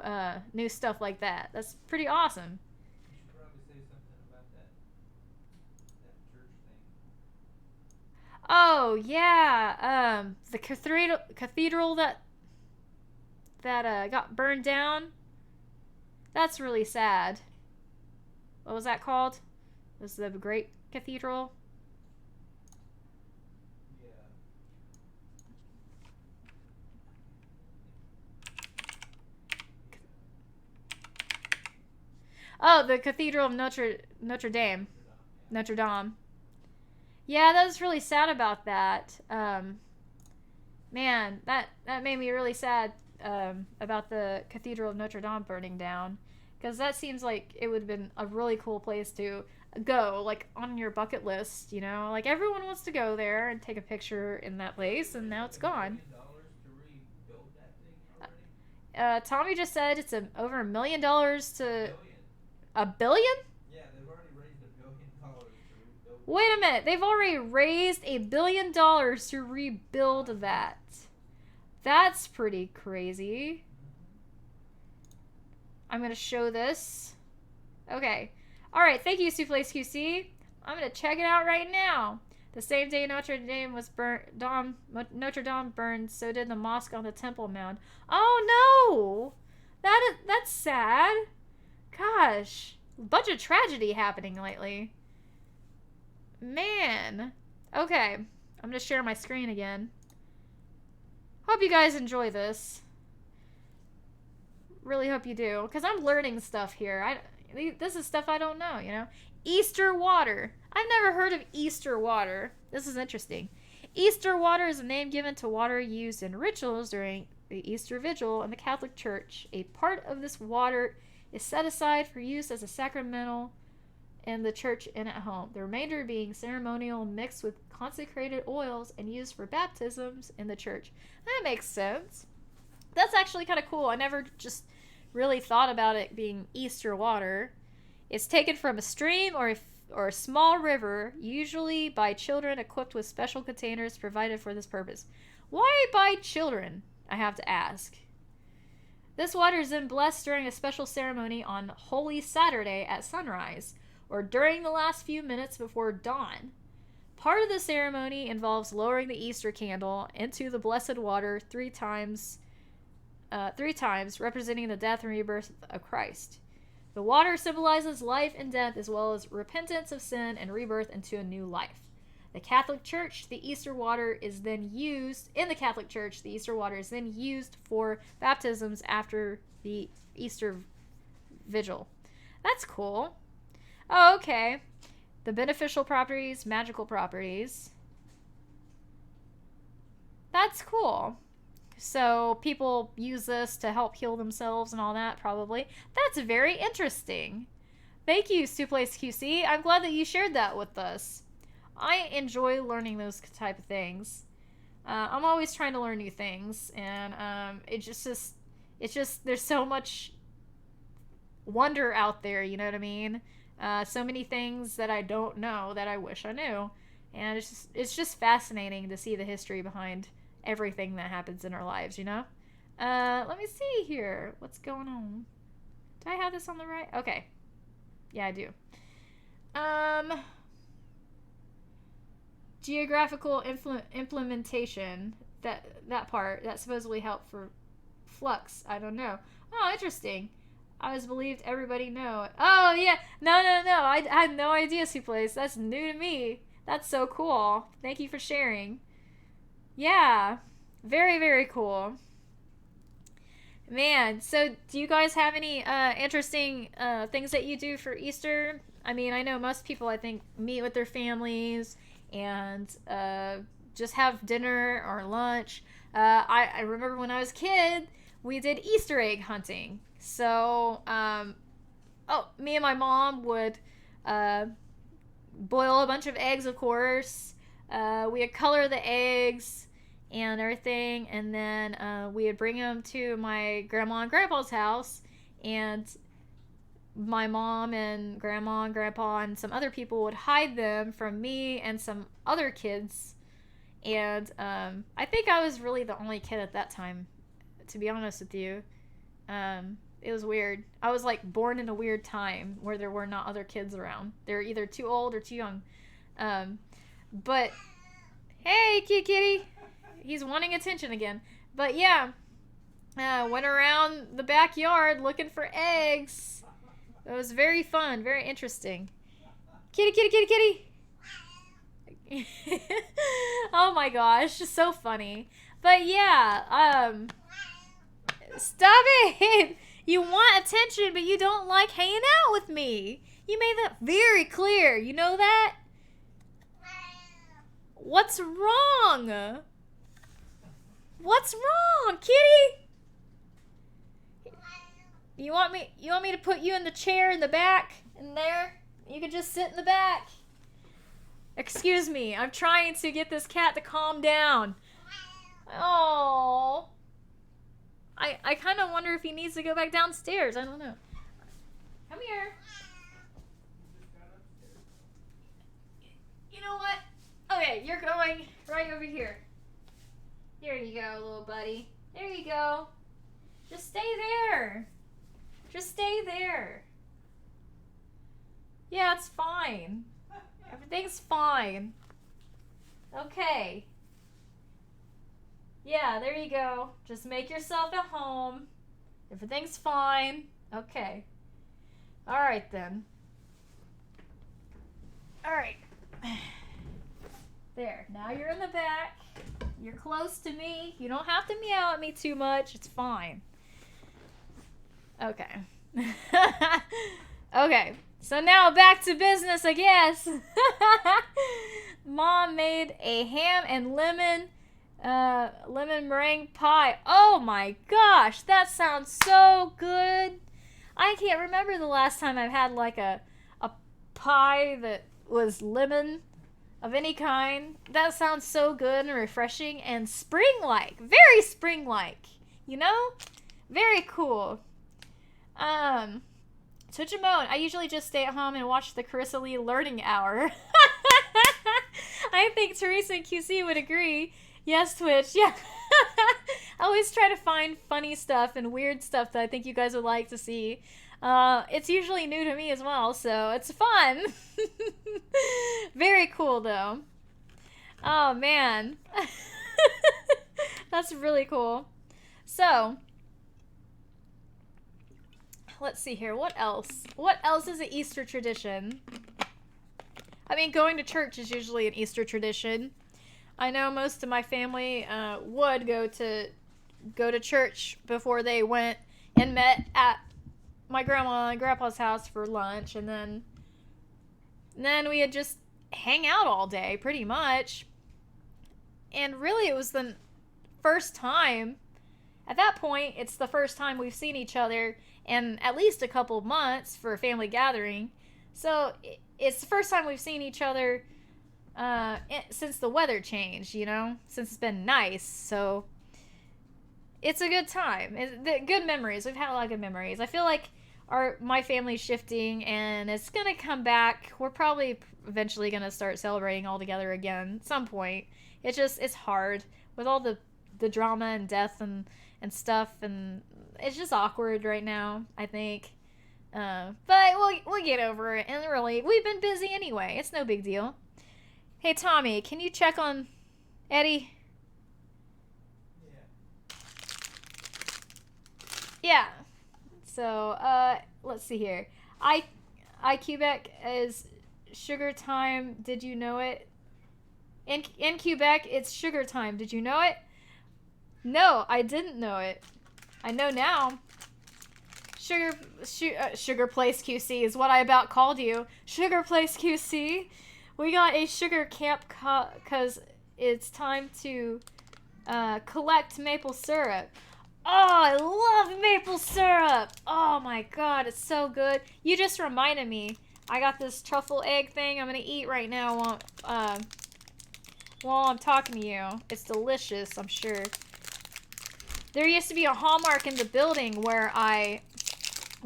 stuff like that. That's pretty awesome. You should probably say something about that church thing. Oh yeah, the cathedral that got burned down. That's really sad. What was that called? It was the Great Cathedral? Yeah. Oh, the Cathedral of Notre Dame. Notre Dame. Yeah, that was really sad about that. Man, that made me really sad about the Cathedral of Notre Dame burning down. Because that seems like it would have been a really cool place to go, like, on your bucket list, you know? Like, everyone wants to go there and take a picture in that place, and now it's gone. $1 million to rebuild that thing already? Tommy just said it's over $1 million to... Billion. A billion? Yeah, they've already raised $1 billion to rebuild. Wait a minute. They've already raised $1 billion to rebuild that. That's pretty crazy. I'm going to show this. Okay. Alright, thank you, Souffles QC. I'm going to check it out right now. The same day Notre Dame was Notre Dame burned, so did the mosque on the Temple Mount. Oh no! That's sad. Gosh. A bunch of tragedy happening lately. Man. Okay. I'm going to share my screen again. Hope you guys enjoy this. Really hope you do. Because I'm learning stuff here. This is stuff I don't know, you know? Easter water. I've never heard of Easter water. This is interesting. Easter water is a name given to water used in rituals during the Easter Vigil in the Catholic Church. A part of this water is set aside for use as a sacramental in the church and at home. The remainder being ceremonial, mixed with consecrated oils and used for baptisms in the church. That makes sense. That's actually kind of cool. I never just really thought about it being Easter water. It's taken from a stream or a small river, usually by children equipped with special containers provided for this purpose. Why by children, I have to ask? This water is then blessed during a special ceremony on Holy Saturday at sunrise, or during the last few minutes before dawn. Part of the ceremony involves lowering the Easter candle into the blessed water three times, representing the death and rebirth of Christ. The water symbolizes life and death, as well as repentance of sin and rebirth into a new life. The Catholic Church, the Easter water is then used for baptisms after the Easter Vigil. That's cool. Oh, okay. The beneficial properties, magical properties. That's cool. So people use this to help heal themselves and all that, probably. That's very interesting. Thank you, Suplace QC. I'm glad that you shared that with us. I enjoy learning those type of things. I'm always trying to learn new things, and it's just there's so much wonder out there, you know what I mean? So many things that I don't know that I wish I knew, and it's just fascinating to see the history behind everything that happens in our lives, you know? Let me see here. What's going on? Do I have this on the right? Okay. Yeah, I do. Geographical implementation. That part. That supposedly helped for flux. I don't know. Oh, interesting. I was believed everybody know it. Oh, yeah. No. I had no idea, Suplace. That's new to me. That's so cool. Thank you for sharing. Yeah, very, very cool. Man, so do you guys have any interesting things that you do for Easter? I mean, I know most people, I think, meet with their families and just have dinner or lunch. I remember when I was a kid, we did Easter egg hunting. So, me and my mom would boil a bunch of eggs, of course. We'd color the eggs and everything, and then we would bring them to my grandma and grandpa's house, and my mom and grandma and grandpa and some other people would hide them from me and some other kids. And I think I was really the only kid at that time, to be honest with you. It was weird. I was like born in a weird time where there were not other kids around. They were either too old or too young. But hey, kitty, he's wanting attention again. But yeah, went around the backyard looking for eggs. It was very fun, very interesting. Kitty. Oh my gosh, just so funny. But yeah, stop it. You want attention, but you don't like hanging out with me. You made that very clear. You know that? What's wrong? What's wrong, kitty? You want me to put you in the chair in the back? In there? You can just sit in the back. Excuse me. I'm trying to get this cat to calm down. Oh. I kind of wonder if he needs to go back downstairs. I don't know. Come here. You know what? Okay, you're going right over here. Here you go, little buddy. There you go. Just stay there. Just stay there. Yeah, it's fine. Everything's fine. Okay. Yeah, there you go. Just make yourself at home. Everything's fine. Okay. Alright then. Alright. There. Now you're in the back. You're close to me. You don't have to meow at me too much. It's fine. Okay. Okay. So now back to business, I guess. Mom made a ham and lemon meringue pie. Oh my gosh, that sounds so good. I can't remember the last time I've had like a pie that was lemon of any kind. That sounds so good and refreshing and spring-like. Very spring-like. You know? Very cool. Twitch and Moan, I usually just stay at home and watch the Carissa Lee Learning Hour. I think Teresa and QC would agree. Yes, Twitch. Yeah. I always try to find funny stuff and weird stuff that I think you guys would like to see. It's usually new to me as well, so it's fun. Very cool, though. Oh man. That's really cool. So, let's see here. What else? What else is an Easter tradition? I mean, going to church is usually an Easter tradition. I know most of my family would go to church before they went and met at my grandma and grandpa's house for lunch, and then we would just hang out all day, pretty much. And really, it was the first time. At that point, it's the first time we've seen each other in at least a couple of months for a family gathering. So it's the first time we've seen each other since the weather changed, you know, since it's been nice. So it's a good time. Good memories. We've had a lot of good memories. I feel like my family's shifting and it's gonna come back. We're probably eventually gonna start celebrating all together again at some point. It's hard with all the drama and death and stuff, and it's just awkward right now, I think. But we'll get over it. And really, we've been busy anyway. It's no big deal. Hey Tommy, can you check on Eddie? Yeah. So, let's see here. I Quebec is sugar time. Did you know it? In Quebec, it's sugar time. Did you know it? No, I didn't know it. I know now. Sugar Place QC is what I about called you. Sugar Place QC. We got a sugar camp because it's time to collect maple syrup. Oh, I love maple syrup. Oh my god, it's so good. You just reminded me. I got this truffle egg thing I'm gonna eat right now while I'm talking to you. It's delicious, I'm sure. There used to be a Hallmark in the building where I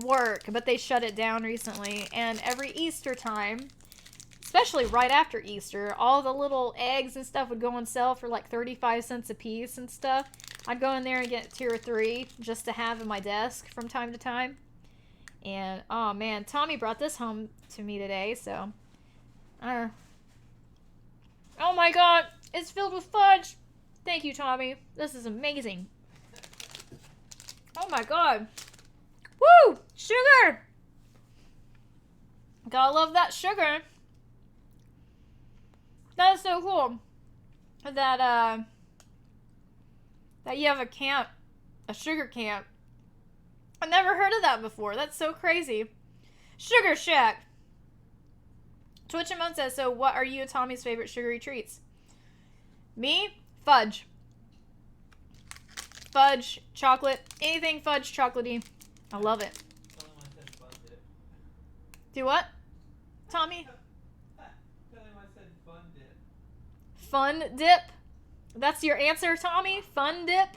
work, but they shut it down recently. And every Easter time, especially right after Easter, all the little eggs and stuff would go on sale for like 35 cents a piece and stuff. I'd go in there and get 2 or 3 just to have in my desk from time to time. And, oh man, Tommy brought this home to me today, so. Oh my god, it's filled with fudge! Thank you, Tommy. This is amazing. Oh my god. Woo! Sugar! Gotta love that sugar. That is so cool. That you have a sugar camp. I never heard of that before. That's so crazy. Sugar Shack. Twitch and Moon says, so what are you and Tommy's favorite sugary treats? Me? Fudge. Fudge, chocolate, anything fudge chocolatey. I love it. Do what? Tommy? Fun dip? That's your answer, Tommy? Fun dip?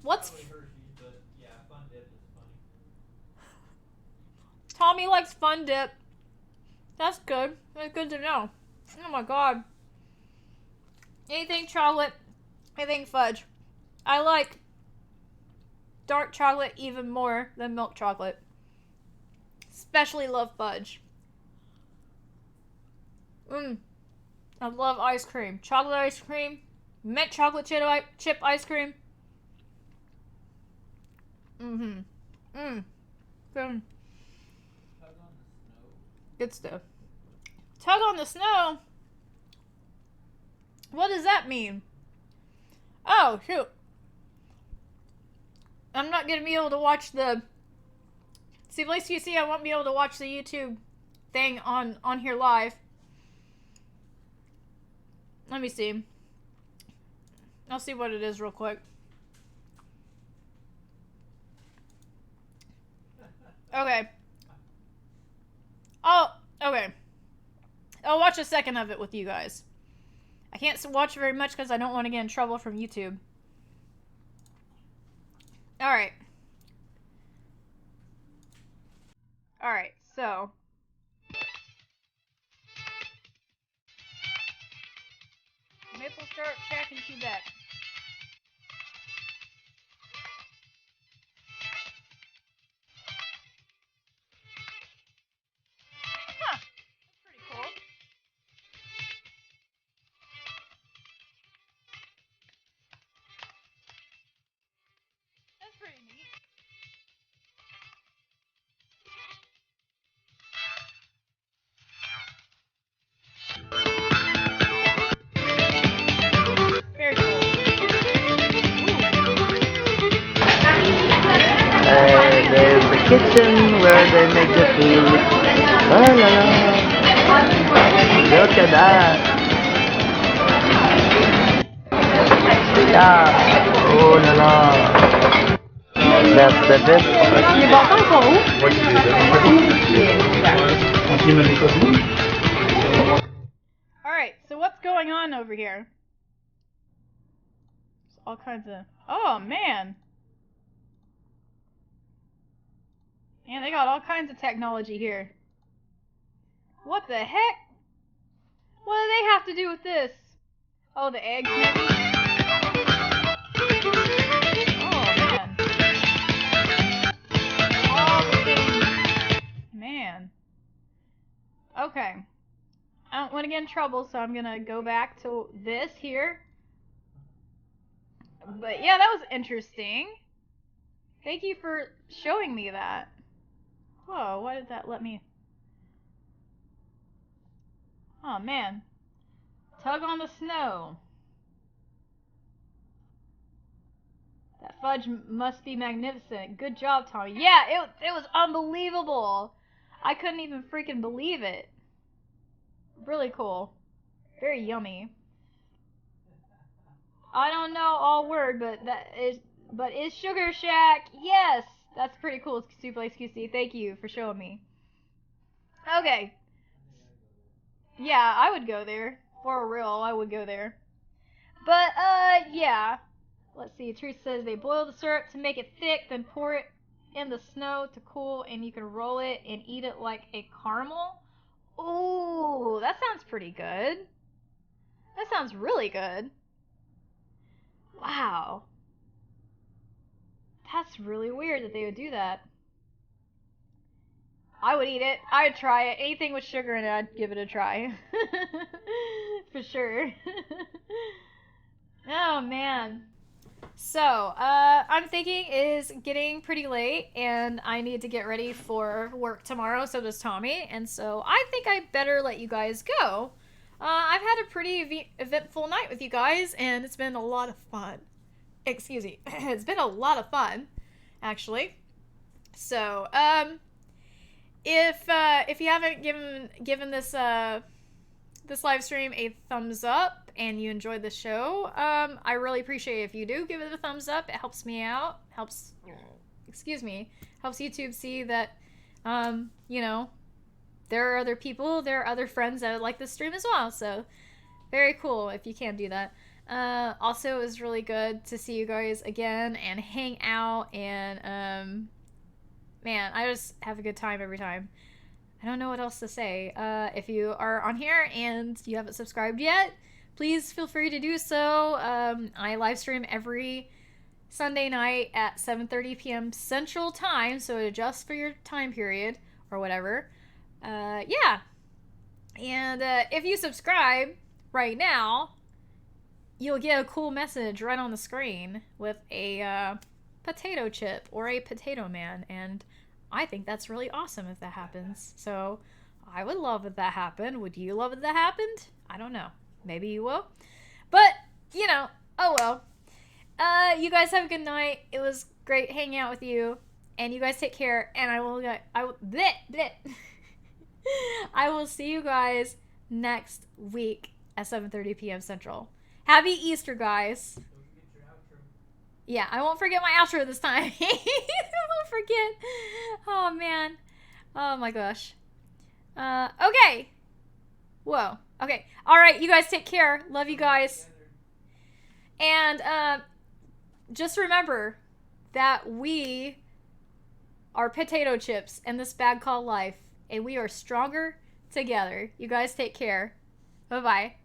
What's... Yeah, fun dip is funny. Tommy likes fun dip. That's good. That's good to know. Oh my god. Anything chocolate, anything fudge. I like dark chocolate even more than milk chocolate. Especially love fudge. I love ice cream. Chocolate ice cream. Mint chocolate chip ice cream. Good. Good stuff. Tug on the snow? What does that mean? Oh, shoot. I'm not going to be able to watch the... See, Blaze QC, I won't be able to watch the YouTube thing on here live. Let me see. I'll see what it is real quick. Okay. Oh, okay. I'll watch a second of it with you guys. I can't watch very much because I don't want to get in trouble from YouTube. Alright. Alright, so... Maple syrup shack in Quebec. Huh. That's pretty cool. kitchen where they make the food. La la la. Look at that. Yeah. Oh la la. That's the best. You bought my bowl? Alright, so what's going on over here? There's all kinds of... Oh, man. Man, they got all kinds of technology here. What the heck? What do they have to do with this? Oh, the eggs maybe? Oh, man. All the things. Man. Okay. I don't want to get in trouble, so I'm gonna go back to this here. But yeah, that was interesting. Thank you for showing me that. Whoa, why did that let me... Oh, man. Tug on the snow. That fudge must be magnificent. Good job, Tommy. Yeah, it was unbelievable. I couldn't even freaking believe it. Really cool. Very yummy. I don't know all word, but is Sugar Shack? Yes, that's pretty cool. Suplex QC. Thank you for showing me. Okay. Yeah, I would go there. For real, I would go there. But, yeah. Let's see. Truth says they boil the syrup to make it thick, then pour it in the snow to cool, and you can roll it and eat it like a caramel. Ooh, that sounds pretty good. That sounds really good. Wow. That's really weird that they would do that. I would eat it. I would try it. Anything with sugar in it, I'd give it a try. For sure. Oh, man. So, I'm thinking it is getting pretty late, and I need to get ready for work tomorrow, so does Tommy, and so I think I better let you guys go. I've had a pretty eventful night with you guys, and it's been a lot of fun. Excuse me. It's been a lot of fun, actually. So, if you haven't given this live stream a thumbs up and you enjoyed the show, I really appreciate it if you do give it a thumbs up. It helps me out. Helps YouTube see that, you know, there are other people, there are other friends that would like this stream as well. So, very cool if you can do that. Also, it was really good to see you guys again and hang out, and man, I just have a good time every time. I don't know what else to say. If you are on here and you haven't subscribed yet, please feel free to do so. I live stream every Sunday night at 7:30 p.m. Central Time, so it adjusts for your time period or whatever. Yeah. And if you subscribe right now, you'll get a cool message right on the screen with a potato chip or a potato man, and I think that's really awesome if that happens. So I would love if that happened. Would you love if that happened? I don't know. Maybe you will. But, you know, oh well. You guys have a good night. It was great hanging out with you. And you guys take care. And I will I will see you guys next week at 7:30 p.m. Central. Happy Easter, guys. Yeah, I won't forget my outro this time. I won't forget. Oh, man. Oh, my gosh. Okay. Whoa. Okay. All right, you guys take care. Love you guys. And just remember that we are potato chips in this bag called life, and we are stronger together. You guys take care. Bye-bye.